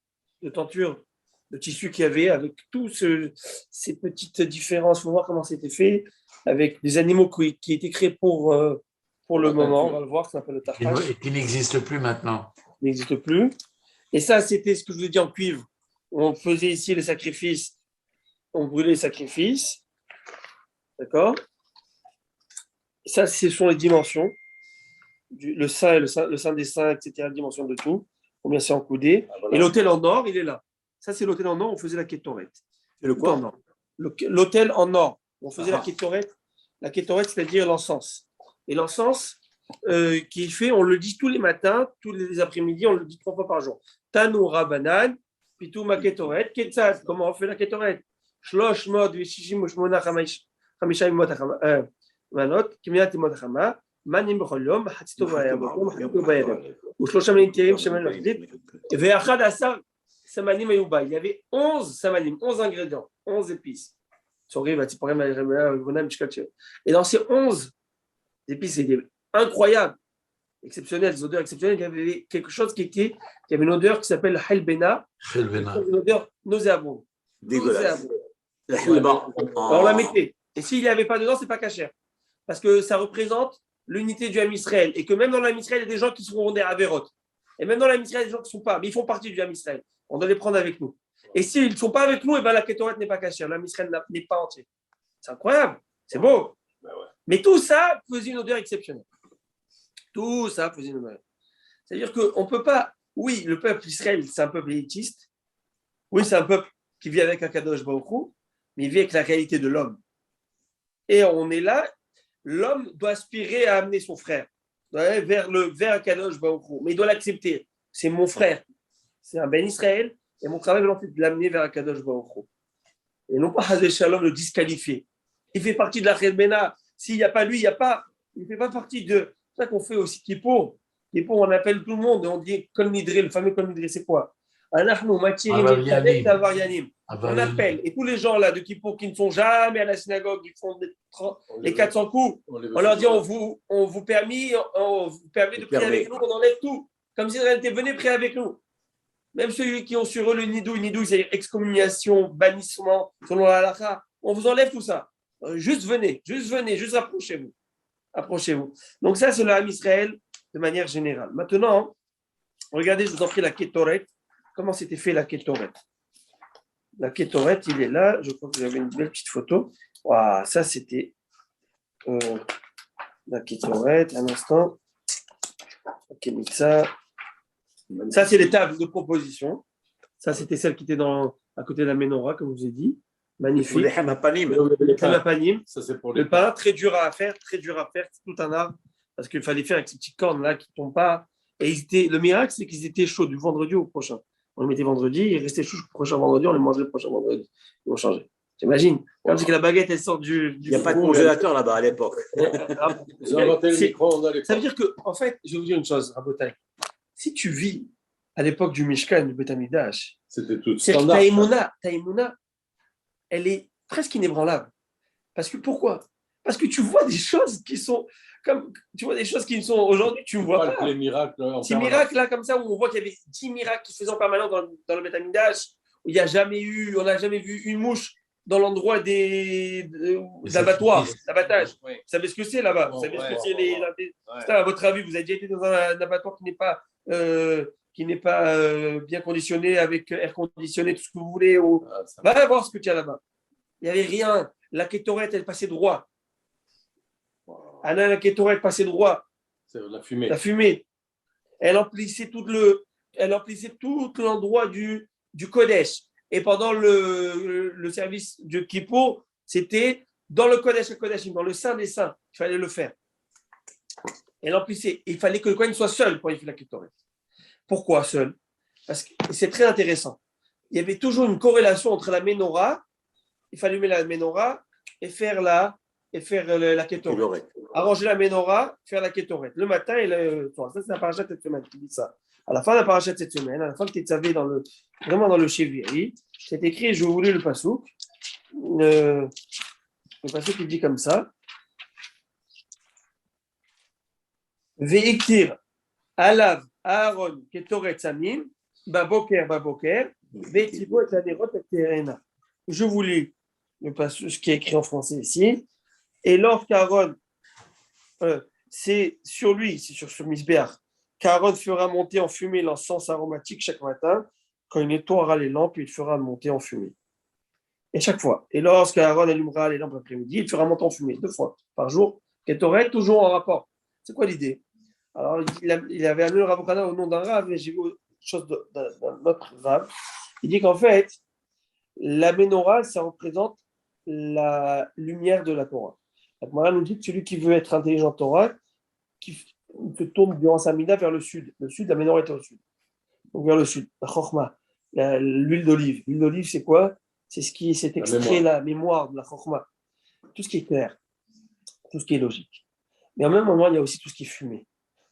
de tenture de tissu qu'il y avait avec toutes ces petites différences. Il faut voir comment c'était fait avec des animaux qui étaient créés pour le moment. On va le voir, ça s'appelle le tartage. Et qui n'existe plus maintenant. N'existe plus. Et ça, c'était ce que je vous ai dit en cuivre. On faisait ici les sacrifices, on brûlait les sacrifices. D'accord? Ça, ce sont les dimensions. Le saint des saints, etc., la dimension de tout, combien c'est encoudé. Ah, voilà. Et l'autel en or, il est là. Ça, c'est l'autel en or, on faisait la kétoret. C'est le quoi en or? L'autel en or, on faisait la kétoret. La kétoret, c'est-à-dire l'encens. Et l'encens qui est fait, on le dit tous les matins, tous les après-midi, on le dit 3 fois par jour. Tanou Rabanan, Pitou ma kétoret, Ketzad, comment on fait la kétoret? Shlosh mod, Vishishim, Ushmona, Chamishaim, Manot, Kimiat, Mothama. Manim Bcholom, Hatzitova Yabokom, Hatzitova Yabok. Ou Shlosham Lintirim, Shemen Lachdit. Ve'achad Asar Samanim Ayuba. Il y avait 11 samanim, 11 ingrédients, 11 épices. Et dans ces 11 épices, c'était incroyable, exceptionnel, des odeurs exceptionnelles. Il y avait quelque chose qui avait une odeur qui s'appelle Halbena. Une odeur nauséabonde. Dégueulasse. Alors on la mettait. Et s'il n'y avait pas dedans, c'est pas cachère. Parce que ça représente l'unité du Ham Israël, et que même dans l'Ham Israël, il y a des gens qui seront des Averot. Et même dans l'Ham Israël, il y a des gens qui ne sont pas, mais ils font partie du Ham Israël. On doit les prendre avec nous. Et s'ils ne sont pas avec nous, et ben la Kétoret n'est pas cachée. L'Ham Israël n'est pas entier. C'est incroyable. C'est beau. Mais tout ça faisait une odeur exceptionnelle. Tout ça faisait une odeur. C'est-à-dire qu'on ne peut pas. Oui, le peuple Israël, c'est un peuple élitiste. Oui, c'est un peuple qui vit avec un Kadosh Baruch Hu. mais il vit avec la réalité de l'homme. Et on est là, l'homme doit aspirer à amener son frère vers Kadosh Baruch Hu, mais il doit l'accepter. C'est mon frère, c'est un Ben Israël, et mon travail est de l'amener vers Kadosh Baruch Hu. Et non pas Hazé Shalom le disqualifier. Il fait partie de la Khedbena. S'il n'y a pas lui, il n'y a pas. Il ne fait pas partie de. C'est ça qu'on fait aussi Kippour. Kippour, on appelle tout le monde et on dit Kol Nidre, le fameux Kol Nidre, c'est quoi? Anachnu Matirim Tavet Avarianim. On appelle. Et tous les gens là de Kippour qui ne sont jamais à la synagogue, qui font les 400 coups, on leur dit on vous permet de prier avec nous, on enlève tout. Comme si on était venu prier avec nous. Même ceux qui ont sur eux le nidouille, c'est excommunication, bannissement, selon la halakha, on vous enlève tout ça. Juste venez, juste approchez-vous. Approchez-vous. Donc ça, c'est le Ham Israël de manière générale. Maintenant, regardez, je vous en prie la Kétoret. Comment s'était fait la Kétoret? La Kétoret, il est là. Je crois que j'avais une belle petite photo. Waouh, ça, c'était la Kétoret. Un instant. Ok, mais ça, c'est les tables de proposition. Ça, c'était celle qui était à côté de la Ménorah, comme je vous ai dit. Magnifique. Les Hamapanim. Ça, c'est pour les le pain, très dur à faire, c'est tout un art. Parce qu'il fallait faire avec ces petites cornes-là qui ne tombent pas. Et le miracle, c'est qu'ils étaient chauds du vendredi au prochain. On les mettait vendredi, ils restaient chauds le prochain vendredi, on les mangeait le prochain vendredi. Ils vont changer. T'imagines? Comme si que la baguette, elle sort du Il n'y a pas de congélateur là-bas à l'époque. Ils ont inventé le micro-ondes à l'époque. Ça veut dire que, en fait, je vais vous dire une chose, Rabotai. Si tu vis à l'époque du Mishkan, du Beth Amikdash, c'était tout c'est standard. ta Emouna, elle est presque inébranlable. Parce que pourquoi? Parce que tu vois des choses qui sont comme tu vois des choses qui sont aujourd'hui, tu ne vois pas. Les miracles. Ces miracles là comme ça où on voit qu'il y avait 10 miracles qui se faisaient en permanence dans le Beth Amikdash, où on n'a jamais vu une mouche dans l'endroit d'abattoir, d'abattage. Oui. Vous savez ce que c'est là-bas? Vous savez ce que c'est ça, à votre avis, vous avez déjà été dans un abattoir qui n'est pas bien conditionné, avec air conditionné, tout ce que vous voulez. Va voir ce que tu as là-bas. Il n'y avait rien. La kétorette, elle passait droit. Anna, la kétorette passait droit. C'est la fumée. La fumée. Elle emplissait tout l'endroit du Kodesh. Et pendant le service de Kippour, c'était dans le Kodesh, dans le Saint des Saints. Il fallait le faire. Elle emplissait. Il fallait que le Kohen soit seul pour y faire la kétorette. Pourquoi seul? Parce que c'est très intéressant. Il y avait toujours une corrélation entre la Ménorah, il fallait allumer la Ménorah et faire la kétorette. Arranger la Ménorah, faire la kétorette. Le matin et le soir. Ça, c'est la paracha de cette semaine qui dit ça. À la fin de la paracha de cette semaine, à la fin que tu savais vraiment dans le Sheviri, c'est écrit, je vous lis le pasouk. Le pasouk qui dit comme ça. Ve'iktir alav Aaron ketoret samim baboker ve'tibo et la derot et terena. Je vous lis le passage qui est écrit en français ici. Et lorsqu'Aaron, c'est sur lui, c'est sur ce misbéach, qu'Aaron fera monter en fumée l'encens aromatique chaque matin, quand il nettoiera les lampes, il fera monter en fumée. Et chaque fois. Et lorsqu'Aaron allumera les lampes l'après-midi, il fera monter en fumée 2 fois par jour. Ketoret, toujours en rapport. C'est quoi l'idée? Alors, il avait amené le Rav Kana au nom d'un Rav, et j'ai vu autre chose d'un autre Rav. Il dit qu'en fait, la Ménorah, ça représente la lumière de la Torah. La Torah nous dit que celui qui veut être intelligent Torah, qui se tourne durant sa mida vers le sud. Le sud, la Ménorah est au sud. Donc vers le sud. La Chokhmah, l'huile d'olive. L'huile d'olive, c'est quoi? C'est cet extrait, la mémoire de la Chokhmah. Tout ce qui est clair, tout ce qui est logique. Mais en même moment, il y a aussi tout ce qui est fumé,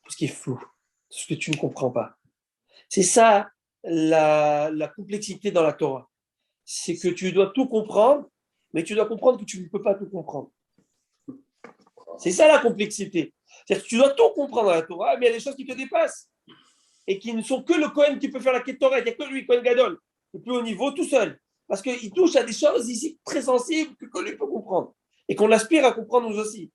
tout ce qui est flou, tout ce que tu ne comprends pas. C'est ça la complexité dans la Torah. C'est que tu dois tout comprendre, mais tu dois comprendre que tu ne peux pas tout comprendre. C'est ça la complexité. C'est-à-dire que tu dois tout comprendre dans la Torah, mais il y a des choses qui te dépassent et qui ne sont que le Kohen qui peut faire la Kétorette. Il n'y a que lui, Kohen Gadol, le plus haut niveau, tout seul. Parce qu'il touche à des choses ici très sensibles que lui peut comprendre et qu'on aspire à comprendre nous aussi.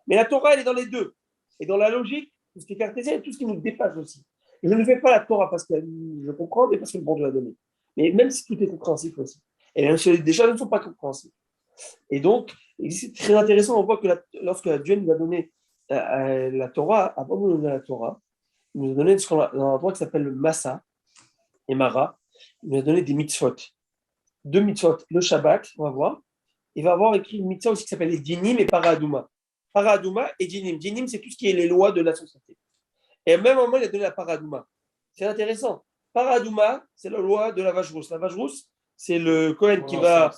Mais la Torah, elle est dans les deux. Et dans la logique, tout ce qui est cartésien et tout ce qui nous dépasse aussi. Et je ne fais pas la Torah parce que je comprends, mais parce que le bon Dieu l'a donné. Mais même si tout est compréhensible aussi. Et même si les choses ne sont pas compréhensibles. Et donc, c'est très intéressant, on voit que lorsque Dieu nous a donné la Torah, avant de nous donner la Torah, il nous a donné un endroit qui s'appelle le Massa et Mara. Il nous a donné des mitzvot. 2 mitzvot, le Shabbat, on va voir, il va avoir écrit une mitzvah aussi qui s'appelle les dinim et paradouma. Paradouma et dinim. Dinim, c'est tout ce qui est les lois de la société. Et au même moment, il a donné la paradouma. C'est intéressant. Paradouma, c'est la loi de la vache rousse. La vache rousse, c'est le Kohen qui va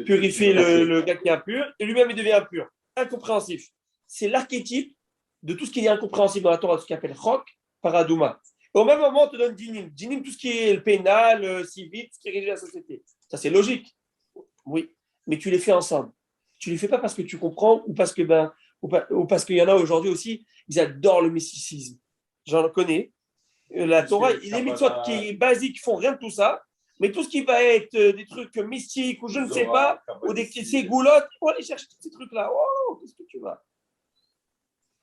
purifier le gars qui est impur, et lui-même il devient impur. Incompréhensif. C'est l'archétype de tout ce qui est incompréhensible dans la Torah, ce qu'on appelle Chok, Paradouma. Et au même moment, on te donne Dinim. Dinim, tout ce qui est le pénal, le civil, ce qui régit la société. Ça, c'est logique. Oui. Mais tu les fais ensemble. Tu les fais pas parce que tu comprends ou parce que ou parce qu'il y en a aujourd'hui aussi, ils adorent le mysticisme. J'en connais. La Torah, les mitzvot qui basiques font rien de tout ça, mais tout ce qui va être des trucs mystiques ou je ne sais pas, ou des goulottes, il faut aller chercher tous ces trucs-là. Oh, qu'est-ce que tu vas?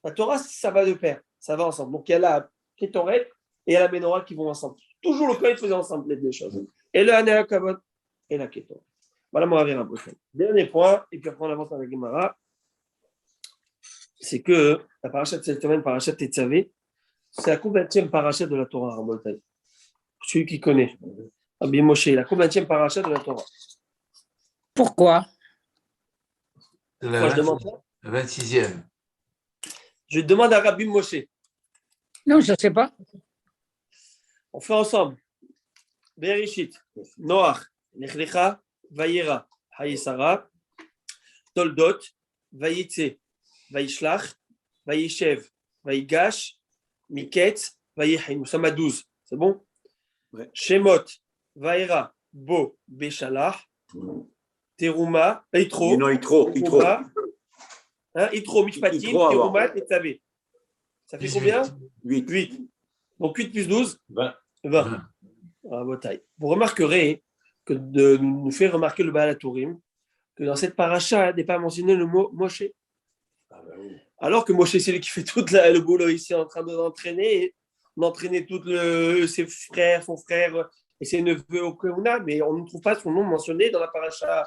La Torah, ça va de pair, ça va ensemble. Donc il y a la Kétoret et il y a la Ménorah qui vont ensemble. Toujours le Kohen faisait ensemble les deux choses. Et le Hanéa Kavod et la Kétoret. Voilà mon avis. Dernier point, et puis après on avance avec Gemara, c'est que la paracha de cette semaine, paracha Tetzavé, c'est la combienième paracha de la Torah, Rabotai. Celui qui connaît. Rabbi Moshe, la combienième paracha de la Torah. Pourquoi? Moi, je demande ça. La 26e. Je demande à Rabbi Moshe. Non, je ne sais pas. On fait ensemble. Bereshit, Noach, Lech Vayera, Hayesara, Toldot, Vayitze, Vayishlach, Vayishev, Vayigash, Miketz, Vayichim. Nous sommes à 12. C'est bon? Ouais. Shemot, Vaera, Bo, Beshalach, Teruma, Itro. Non, Itro. Itro, Mishpatim, Teruma, Tetzavé. Ça fait combien? 8. Donc 8 plus 12? 20. 20. Vous remarquerez que de nous faire remarquer le Baal HaTurim, que dans cette paracha, il n'est pas mentionné le mot Moshe. Oui. Alors que Moshe, c'est lui qui fait tout le boulot ici en train d'entraîner tous ses frères, son frère et ses neveux au Keuna, mais on ne trouve pas son nom mentionné dans la paracha.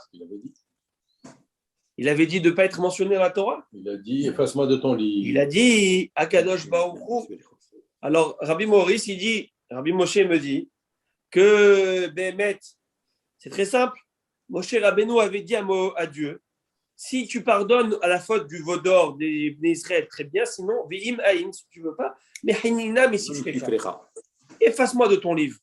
Il avait dit de ne pas être mentionné dans la Torah. Il a dit efface-moi de ton livre. Il a dit Akadosh Baruch Hu. Alors Rabbi Maurice, Rabbi Moshe me dit que Béhémet, c'est très simple. Moshe Rabbeinu avait dit à Dieu, si tu pardonnes à la faute du veau d'or des Israël, très bien, sinon, Vihim Haïm, si tu ne veux pas, mais Haïnina, mais si tu fais efface-moi de ton livre.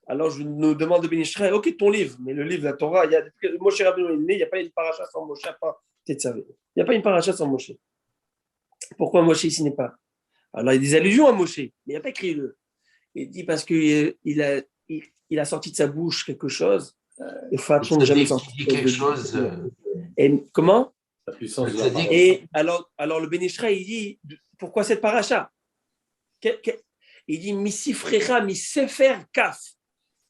Alors je nous demande de Ben Israël, ok, ton livre, mais le livre de la Torah, il y a Moshe Rabbeinu est né, il n'y a pas une paracha sans Moshe, peut-être ça. Il n'y a pas une paracha sans Moshe. Pourquoi Moshe ici n'est pas? Alors il y a des allusions à Moshe, mais il n'y a pas écrit le. Il dit parce qu'il a sorti de sa bouche quelque chose. Il faut attention de jamais sortir quelque chose. Et comment? La puissance de la Ça dit- parole. Et alors le Ben Ishraï, il dit pourquoi cette paracha? Il dit Misifrecha, Misefer Kaf.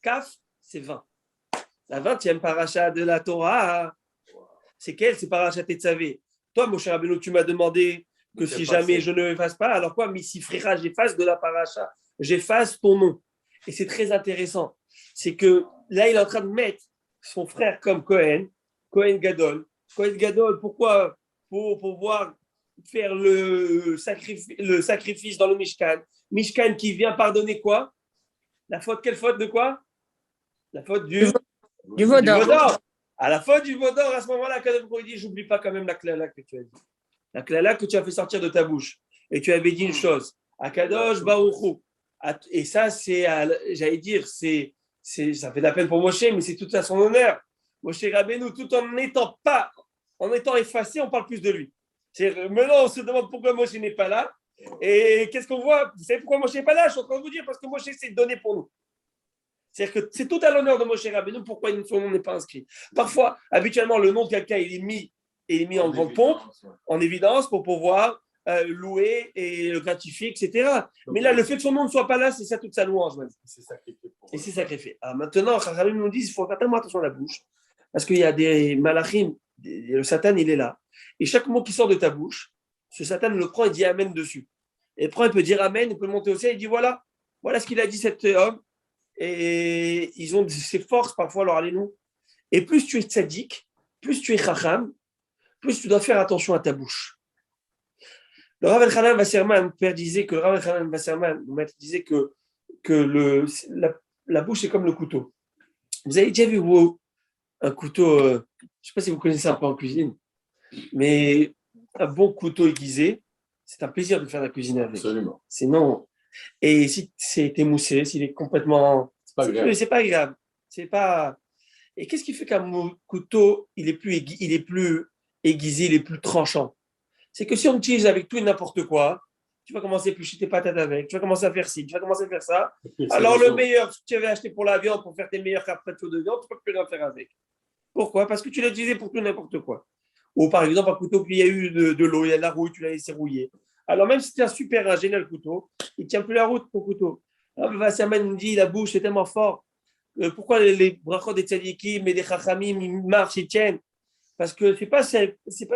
Kaf, c'est 20. La 20e paracha de la Torah, c'est quelle? C'est paracha Tetzavé. Toi, mon cher Rabbeinu, tu m'as demandé que si jamais je ne l'efface pas, alors quoi? Misifrecha, j'efface de la paracha. J'efface ton nom. Et c'est très intéressant. C'est que là, il est en train de mettre son frère comme Cohen Gadol. Cohen Gadol, pourquoi? Pour pouvoir faire le sacrifice dans le Mishkan. Mishkan qui vient pardonner quoi? La faute, quelle faute de quoi? La faute du veau d'or. À la faute du veau d'or, à ce moment-là, Kadosh Baruch Hu dit, j'oublie pas quand même la klala que tu as dit. La klala que tu as fait sortir de ta bouche. Et tu avais dit une chose. Akadosh Baruch Hu. Et ça, c'est, j'allais dire, ça fait de la peine pour Moshe, mais c'est tout à son honneur. Moshe Rabbeinu, tout en étant effacé, on parle plus de lui. Maintenant, on se demande pourquoi Moshe n'est pas là. Et qu'est-ce qu'on voit? Vous savez pourquoi Moshe n'est pas là? Je suis en train de vous dire parce que Moshe s'est donné pour nous. C'est-à-dire que c'est tout à l'honneur de Moshe Rabbeinu pourquoi son nom n'est pas inscrit. Parfois, habituellement, le nom de quelqu'un il est mis en grande pompe, en évidence, pour pouvoir louer et le gratifier, etc. Mais là, le fait que son nom ne soit pas là, c'est ça toute sa louange. Même. Et c'est sacrifié. Alors maintenant, Chachamim nous dit qu'il faut faire tellement attention à la bouche, parce qu'il y a des malachim, le Satan, il est là. Et chaque mot qui sort de ta bouche, ce Satan le prend et dit Amen dessus. Et après, il peut dire Amen, il peut monter au ciel et dit voilà ce qu'il a dit cet homme. Et ils ont ces forces parfois, alors allez-nous. Et plus tu es tzaddik, plus tu es chacham, plus tu dois faire attention à ta bouche. Le Rav Elchanan Wasserman, mon père disait que le Rav Elchanan Wasserman, mon maître disait que la bouche est comme le couteau. Vous avez déjà vu un couteau, je ne sais pas si vous connaissez un peu en cuisine, mais un bon couteau aiguisé, c'est un plaisir de faire la cuisine avec. Absolument. Sinon, et si c'est émoussé, s'il est complètement. C'est pas agréable. C'est pas agréable. C'est pas. Et qu'est-ce qui fait qu'un couteau, il est plus aiguisé, il est plus tranchant? C'est que si on utilise avec tout et n'importe quoi, tu vas commencer à éplucher tes patates avec, tu vas commencer à faire ci, tu vas commencer à faire ça. Alors le meilleur, ce que tu avais acheté pour la viande, pour faire tes meilleurs carpaccio de viande, tu ne peux plus rien faire avec. Pourquoi? Parce que tu l'as utilisé pour tout et n'importe quoi. Ou par exemple, un couteau, puis il y a eu de l'eau, il y a de la rouille, tu l'as laissé rouiller. Alors même si c'est un génial couteau, il ne tient plus la route, ton couteau. Vassaman nous dit, la bouche, c'est tellement fort. Pourquoi les brachot des tzadikim et des chachamim, ils marchent, ils tiennent? Parce que c'est pas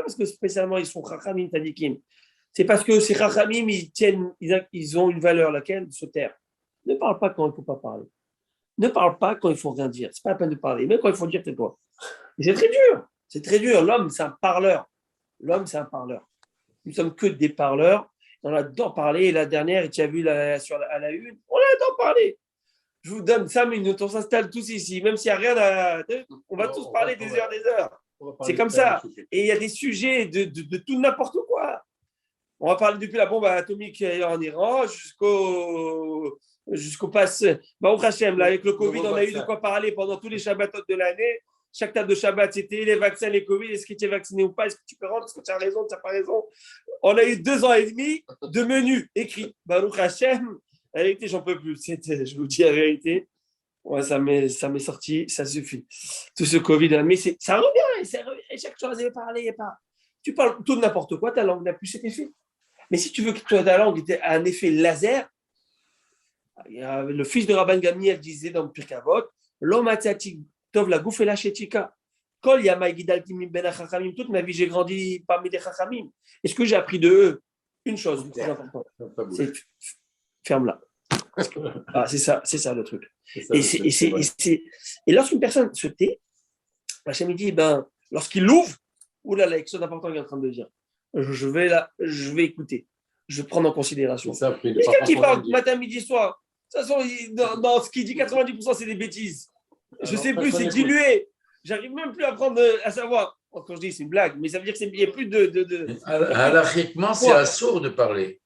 parce que spécialement ils sont chachamim, tzadikim. C'est parce que ces chachamim, ils tiennent, ils ont une valeur, laquelle? Se taire. Ne parle pas quand il ne faut pas parler. Ne parle pas quand il ne faut rien dire. Ce n'est pas la peine de parler. Même quand il faut dire, tais-toi. Et c'est très dur. C'est très dur. L'homme, c'est un parleur. L'homme, c'est un parleur. Nous ne sommes que des parleurs. On adore parler. Et la dernière, tu as vu à la une, on adore parler. Je vous donne 5 minutes, on s'installe tous ici. Même s'il n'y a rien à. On va tous parler des heures, des heures. C'est comme ça. Et il y a des sujets de tout n'importe quoi. On va parler depuis la bombe atomique en Iran jusqu'au pass. Baruch Hashem, là, avec le Covid, on a eu de quoi parler pendant tous les Shabbatot de l'année. Chaque table de Shabbat, c'était les vaccins, les Covid. Est-ce que tu es vacciné ou pas? Est-ce que tu peux rentrer? Est-ce que tu as raison? Tu n'as pas raison? On a eu 2 ans et demi de menus écrits. Baruch Hashem, la vérité, j'en peux plus. Je vous dis la vérité. Ouais, ça m'est sorti, ça suffit. Tout ce Covid, mais ça revient. Et chaque chose, elle parler, pas. Tu parles tout de n'importe quoi, ta langue n'a plus cet effet. Mais si tu veux que ta langue ait un effet laser, le fils de Rabban Gamliel disait dans le Pirkei Avot, l'homme atzatik tov la gouf et la shetika. Kol yamai gidalti min ben hachachamim. Toute ma vie, j'ai grandi parmi des chachamim. Et ce que j'ai appris de eux, une chose très importante, c'est ferme-la. C'est ça le truc. Et lorsqu'une personne se tait, Hachem me dit, lorsqu'il l'ouvre, oulala, quelque chose d'important qu'il est en train de dire. Je vais écouter. Je vais prendre en considération. Quelqu'un qui parle matin, midi, soir. De toute façon, dans ce qu'il dit, 90%, c'est des bêtises. Je ne sais plus, c'est dilué. J'arrive même plus à prendre, à savoir. Quand je dis c'est une blague, mais ça veut dire qu'il n'y a plus de. Halachiquement, c'est assourd de parler.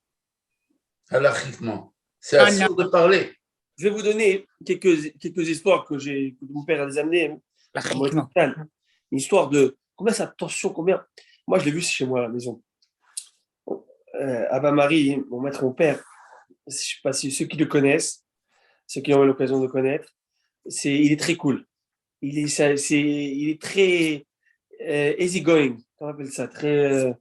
Halachiquement, c'est assourd de parler. Je vais vous donner quelques histoires que mon père a les amenées. Une histoire de combien ça tension, combien. Moi, je l'ai vu chez moi à la maison. Abba Marie, mon maître, mon père, je ne sais pas si ceux qui le connaissent, ceux qui ont eu l'occasion de le connaître, il est très cool. Il est très easy going, on appelle ça. Très,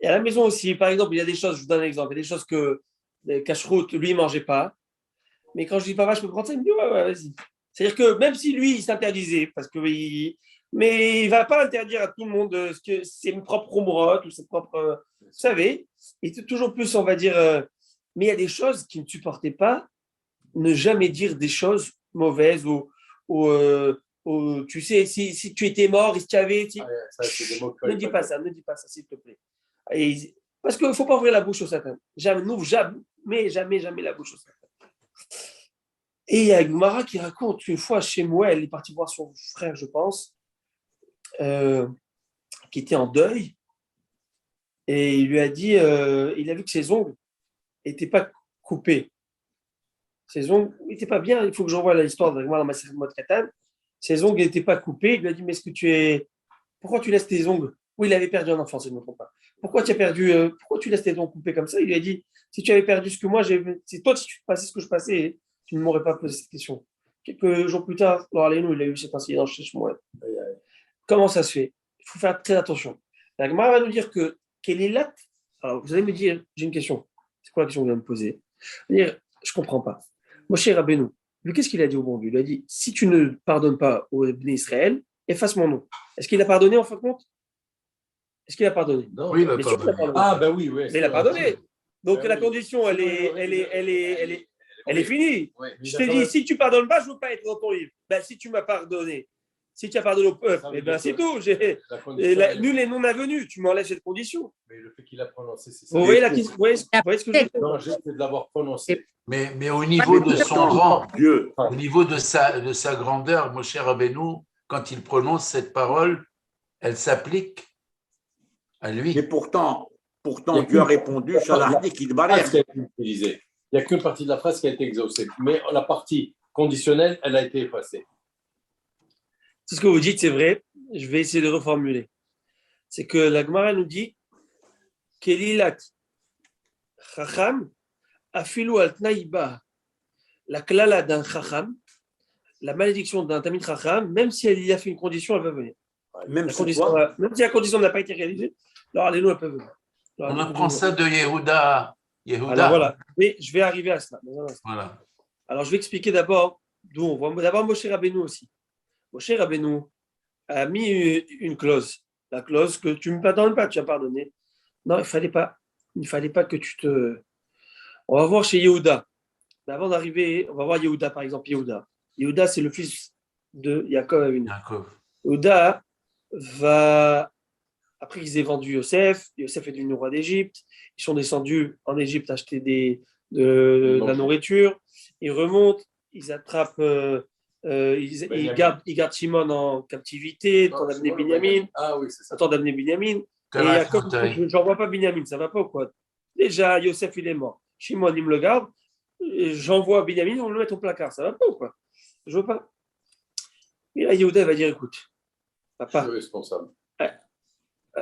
et à la maison aussi, par exemple, il y a des choses, je vous donne un exemple, il y a des choses que Cacheroute, lui, il ne mangeait pas. Mais quand je dis papa, je peux prendre ça, il me dit ouais, vas-y. C'est-à-dire que même si lui, il s'interdisait, mais il ne va pas interdire à tout le monde ses propres omrottes ou ses propres. Vous savez, et toujours plus, on va dire. Mais il y a des choses qu'il ne supportait pas, ne jamais dire des choses mauvaises ou tu sais, si tu étais mort, si tu avais. Ne dis pas ça, s'il te plaît. Parce qu'il ne faut pas ouvrir la bouche au Satan. N'ouvre jamais la bouche au Satan. Et il y a Gmara qui raconte une fois chez moi, elle est partie voir son frère, je pense, qui était en deuil. Et il lui a dit, il a vu que ses ongles n'étaient pas coupés. Ses ongles n'étaient pas bien. Il faut que j'envoie l'histoire de Gmara Maser Mot Katan. Ses ongles n'étaient pas coupés. Il lui a dit, mais pourquoi tu laisses tes ongles? Oui, il avait perdu un enfant, si je ne me trompe pas. Pourquoi tu laisses tes ongles coupés comme ça? Il lui a dit, si tu avais perdu ce que moi j'ai, c'est toi si tu passais ce que je passais, tu ne m'aurais pas posé cette question. Quelques jours plus tard, il a eu cet incident chez moi. Comment ça se fait? Il faut faire très attention. La Gemara va nous dire que quelle est l'acte. Alors, vous allez me dire, j'ai une question. C'est quoi la question que vous allez me poser? Je ne comprends pas. Moshe Rabbeinu, lui, qu'est-ce qu'il a dit au bon Dieu? Il a dit, si tu ne pardonnes pas au Bnei Israël, efface mon nom. Est-ce qu'il a pardonné en fin de compte? Est-ce qu'il a pardonné? Non, oui, il a pardonné. Ah, ben oui. Mais il a pardonné. Donc la condition, elle est finie. Ouais, je t'ai dit, si tu ne pardonnes pas, je ne veux pas être dans ton livre. Si tu m'as pardonné, si tu as pardonné au peuple, c'est tout. Nul est non avenu. Tu m'enlèves cette condition. Mais le fait qu'il a prononcé, c'est ça. Vous voyez ce que je veux dire? Non, juste de l'avoir prononcé. Mais au niveau de son rang, au niveau de sa grandeur, Moshe Rabbeinu, quand il prononce cette parole, elle s'applique à lui. Mais pourtant Dieu a répondu Shalachni Kidbarer. Il n'y a qu'une partie de la phrase qui a été exaucée. Mais la partie conditionnelle, elle a été effacée. Tout ce que vous dites, c'est vrai. Je vais essayer de reformuler. C'est que la Gemara nous dit Kelilat Chacham afilu al tnaïba. La klala d'un Chacham, la malédiction d'un Tamid Chacham, même si elle y a fait une condition, elle va venir. Même Même si la condition n'a pas été réalisée, alors allez-nous, elle peut venir. On apprend ça de Yehuda. Alors voilà, mais je vais arriver à cela. Voilà. Alors je vais expliquer d'abord d'où on voit. D'abord Moshe Rabbeinu aussi. Moshe Rabbeinu a mis une clause. La clause que tu ne me pardonnes pas, tu as pardonné. Non, il ne fallait pas que tu te... On va voir chez Yehuda. Mais avant d'arriver, on va voir Yehuda par exemple. Yehuda, c'est le fils de Yaakov Avinu. Yehuda va... Après qu'ils aient vendu Yosef est devenu roi d'Égypte. Ils sont descendus en Égypte acheter de la nourriture. Ils remontent, ils attrapent, ils gardent Shimon en captivité, le temps d'amener Binyamin. Ah oui, c'est ça. Le temps d'amener Binyamin. Et Yaakov, j'en vois pas Binyamin, ça va pas ou quoi? Déjà, Yosef, il est mort. Shimon, il me le garde. J'envoie Binyamin, on le met au placard, ça va pas ou quoi? Je veux pas. Et là, Yehuda va dire écoute, papa. Je suis responsable.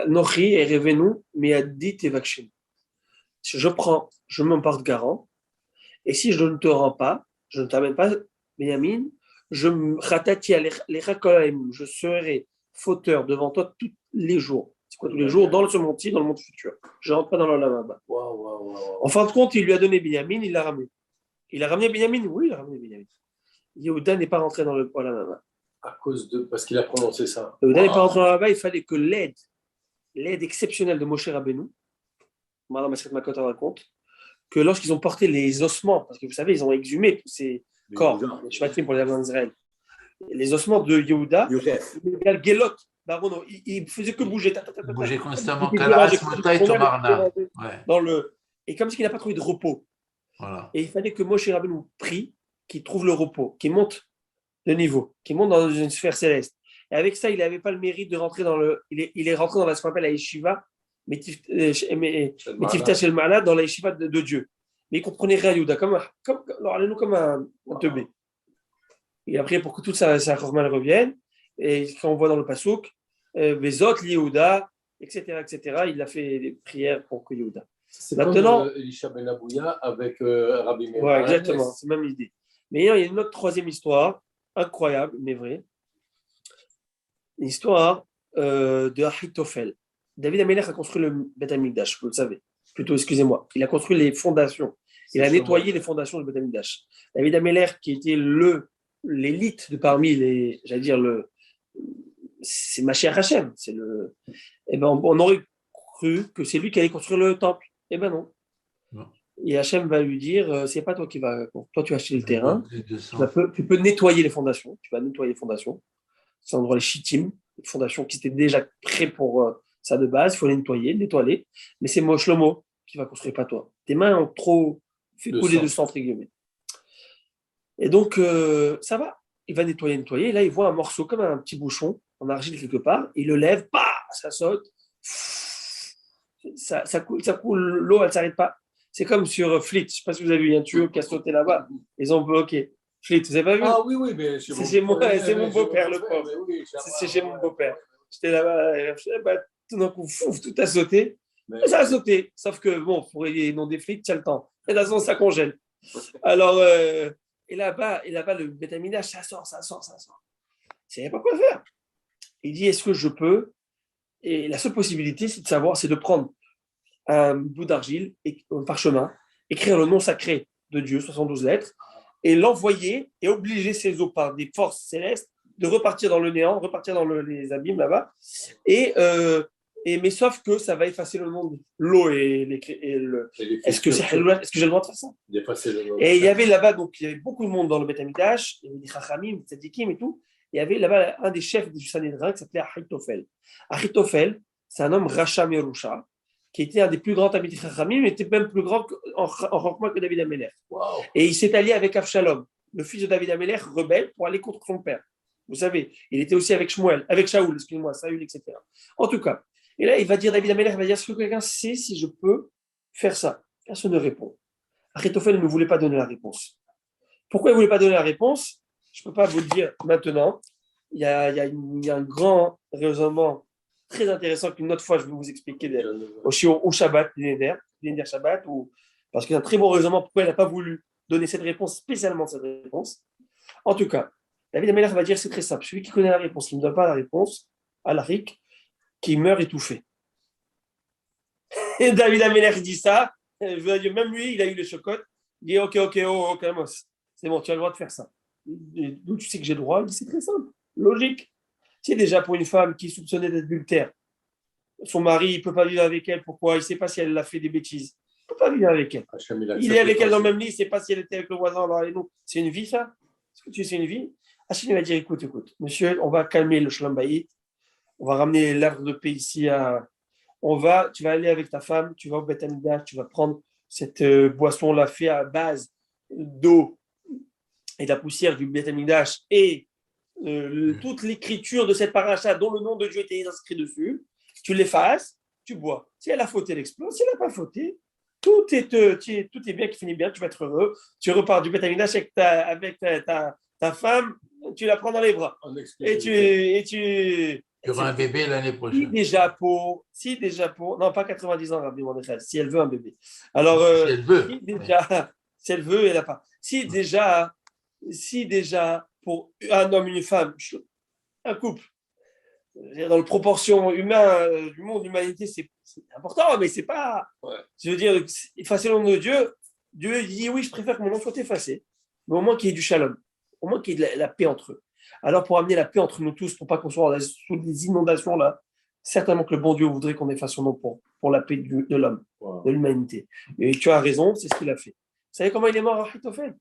Nochi et Revenu, mais a dit Tevakshim. Je m'en porte garant, et si je ne te rends pas, je ne t'amène pas, Benjamin, je serai fauteur devant toi tous les jours. C'est quoi tous les jours? Dans ce monde-ci, dans le monde futur. Je ne rentre pas dans le lama. En fin de compte, il lui a donné Benjamin, il l'a ramené. Il a ramené Benjamin? Oui, il a ramené Benjamin. Yehuda n'est pas rentré dans le lama. Parce qu'il a prononcé ça. Yehuda n'est pas rentré dans le lama, il fallait que l'aide exceptionnelle de Moshe Rabbeinu, Madame Masret Makot raconte, que lorsqu'ils ont porté les ossements, parce que vous savez, ils ont exhumé tous ces corps, les shvatim pour les enfants d'Israël, les ossements de Yehuda, le Gelot, Barono, il faisait que bouger. Bouger constamment. Et comme s'il n'a pas trouvé de repos. Voilà. Et il fallait que Moshe Rabbeinu prie, qu'il trouve le repos, qu'il monte de niveau, qu'il monte dans une sphère céleste. Et avec ça, il n'avait pas le mérite de rentrer dans le. Il est rentré dans ce qu'on appelle la yeshiva, Metifta Shel Ma'ala, dans la yeshiva de Dieu. Mais il comprenait rien, Yehuda, comme un teubé. Il a prié pour que toute sa chorma revienne. Et quand on voit dans le Passouk, Vezot, Yehuda, etc., il a fait des prières pour que Yehuda. C'est maintenant comme Elisha Ben Abouya avec Rabbi Meir. Ouais, exactement, c'est même l'idée. Mais il y a une autre troisième histoire, incroyable, mais vraie. Une histoire de Ahitophel. David Amelech a construit le Beth Amikdash, vous le savez. Plutôt, excusez-moi. Il a construit les fondations. Il a nettoyé les fondations du Beth Amikdash. David Amelech, qui était l'élite de parmi les, j'allais dire, c'est Mashiach Hashem. On aurait cru que c'est lui qui allait construire le temple. Eh ben non. Et Hashem va lui dire, c'est pas toi qui vas, toi tu vas acheter le terrain, tu peux nettoyer les fondations, tu vas nettoyer les fondations. C'est endroit les shittim, les fondations qui étaient déjà prêtes pour ça de base, il faut les nettoyer, mais c'est moi Shlomo qui va construire, pas toi. Tes mains ont trop fait couler de sang, entre guillemets. Et donc, ça va, il va nettoyer, et là il voit un morceau comme un petit bouchon en argile quelque part, il le lève, ça saute, ça coule, l'eau elle ne s'arrête pas. C'est comme sur Fleet, je ne sais pas si vous avez vu un tuyau qui a sauté là-bas, ils ont bloqué. Fleet, vous n'avez pas vu? Ah oui, mais c'est chez mon beau-père, le pauvre. C'est chez mon beau-père. J'étais là-bas, tout d'un coup, tout a sauté. Ça a sauté, sauf que, bon, pour inonder Fleet, tu as le temps. Et de toute façon, ça congèle. Alors, et là-bas, le Beth Amikdash, ça sort. Il ne savait pas quoi faire. Il dit, est-ce que je peux? Et la seule possibilité, c'est de prendre un bout d'argile, un parchemin, écrire le nom sacré de Dieu, 72 lettres, et l'envoyer et obliger ses eaux par des forces célestes de repartir dans le néant, repartir dans les abîmes là-bas. Mais sauf que ça va effacer le nom, l'eau et le. Est-ce que j'ai le droit de faire ça? Et il y avait là-bas, donc il y avait beaucoup de monde dans le Beth Amikdash, il y avait des Chachamim, des Tzadikim et tout. Il y avait là-bas un des chefs du Sanhédrin qui s'appelait Ahitophel. Ahitophel, c'est un homme Racha Merusha, qui était un des plus grands Talmidei Chachamim, mais était même plus grand en Chokma que David Amelech. Wow. Et il s'est allié avec Avshalom, le fils de David Amelech, rebelle, pour aller contre son père. Vous savez, il était aussi avec Shmuel, avec Shaoul, excusez-moi, Saül, etc. En tout cas, et là, il va dire, David Amelech va dire, est-ce que quelqu'un sait si je peux faire ça? Personne ne répond. Achitophel ne voulait pas donner la réponse. Pourquoi il ne voulait pas donner la réponse? Je ne peux pas vous le dire maintenant. Il y a un grand raisonnement très intéressant qu'une autre fois, je vais vous expliquer au Shabbat, l'Inéder Shabbat, parce qu'il y a un très bon raisonnement pourquoi il n'a pas voulu donner cette réponse, spécialement cette réponse. En tout cas, David Amelech va dire c'est très simple. Celui qui connaît la réponse, qui ne donne pas la réponse, à l'Arik, qui meurt étouffé. Et David Amelech dit ça. Je veux dire, même lui, il a eu les chocottes. Il dit ok, calmos. C'est bon, tu as le droit de faire ça. D'où tu sais que j'ai le droit? Il dit c'est très simple, logique. C'est déjà pour une femme qui est soupçonnée d'adultère. Son mari, il ne peut pas vivre avec elle. Pourquoi? Il ne sait pas si elle a fait des bêtises. Il ne peut pas vivre avec elle. Il est avec elle dans le même lit, il ne sait pas si elle était avec le voisin dans les noms. C'est une vie, ça? Est-ce que tu sais, c'est une vie? Hachim va dire écoute, monsieur, on va calmer le Shalom Bayit. On va ramener l'arbre de paix ici à. Tu vas aller avec ta femme, tu vas au Beth Amikdash, tu vas prendre cette boisson-là faite à base d'eau et de la poussière du Beth Amikdash et toute l'écriture de cette paracha dont le nom de Dieu était inscrit dessus, tu l'effaces, tu bois. Si elle a fauté, elle explose. Si elle n'a pas fauté, tout est bien, qui finit bien, tu vas être heureux. Tu repars du Beth Amikdash avec ta femme, tu la prends dans les bras. Et tu Il y aura un bébé l'année prochaine. Si déjà pour, non pas 90 ans, Rabbi Mordechai, si elle veut un bébé. Alors, si elle veut. Si elle veut, elle n'a pas. Si déjà pour un homme, une femme, un couple, dans la proportion humaine du monde, l'humanité, c'est important, mais c'est pas. Ouais. Je veux dire, effacer le nom de Dieu, Dieu dit oui, je préfère que mon nom soit effacé, mais au moins qu'il y ait du shalom, au moins qu'il y ait de la paix entre eux. Alors, pour amener la paix entre nous tous, pour pas qu'on soit sous des inondations là, certainement que le bon Dieu voudrait qu'on efface son nom pour la paix de l'homme, wow, de l'humanité. Et tu as raison, c'est ce qu'il a fait. Vous savez comment il est mort, Achitophel?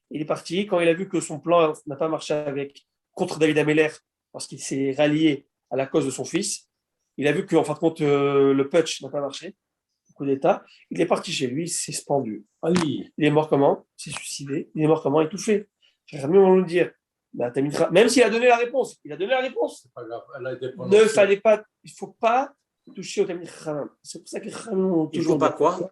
Il est parti quand il a vu que son plan n'a pas marché contre David Amelech, parce qu'il s'est rallié à la cause de son fils. Il a vu qu'en fin de compte, le putsch n'a pas marché, le coup d'État. Il est parti chez lui, il s'est pendu. Il est mort comment? Il s'est suicidé. Il est mort comment? Étouffé. J'aimerais mieux nous le dire. Même s'il a donné la réponse, C'est pas grave. Ne fallait pas, il ne faut pas toucher au Talmid Chachamim. C'est pour ça que Chachamim toujours. Il ne faut pas quoi?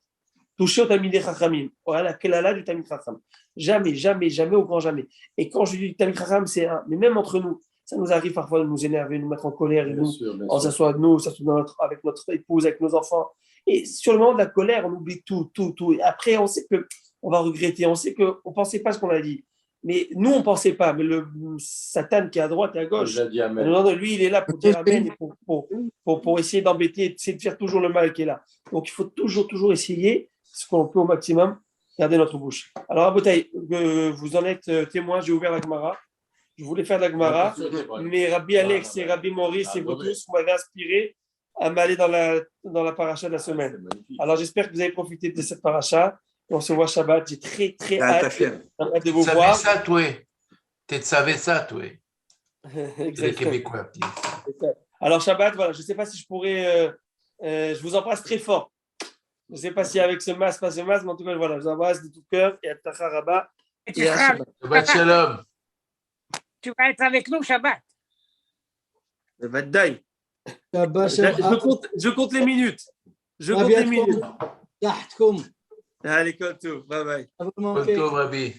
Toucher au Talmid Chachamim. Voilà, quelle a du Talmid Chacham. Jamais, au grand jamais. Et quand je dis Talmid Chacham, c'est un. Mais même entre nous, ça nous arrive parfois de nous énerver, de nous mettre en colère, et on s'assoit avec notre épouse, avec nos enfants. Et sur le moment de la colère, on oublie tout. Et après, on sait qu'on va regretter, on sait qu'on ne pensait pas ce qu'on a dit. Mais nous, on ne pensait pas. Mais le Satan qui est à droite et à gauche, lui, il est là pour dire amen et pour essayer d'embêter, essayer de faire toujours le mal qui est là. Donc, il faut toujours essayer, ce qu'on peut au maximum, garder notre bouche. Alors, Abotaï, vous en êtes témoin, j'ai ouvert la Gemara. Je voulais faire la Gemara, mais Rabbi Alex et Rabbi Maurice et vous tous, vous m'avez inspiré à m'aller dans la paracha de la semaine. Alors, j'espère que vous avez profité de cette paracha. On se voit Shabbat. J'ai très hâte de vous voir. Tu savais ça, toi. Les Québécois. Alors, Shabbat, voilà, je ne sais pas si je pourrais. Je vous embrasse très fort. Je ne sais pas si avec ce masque, pas ce masque, mais en tout cas, voilà, je vous embrasse de tout cœur. Et à Tacharaba. Shabbat Shalom. Tu vas être avec nous, Shabbat. Vadaï. Je compte les minutes. Allez, comme tout. Bye bye. Comme tout, Rabbi.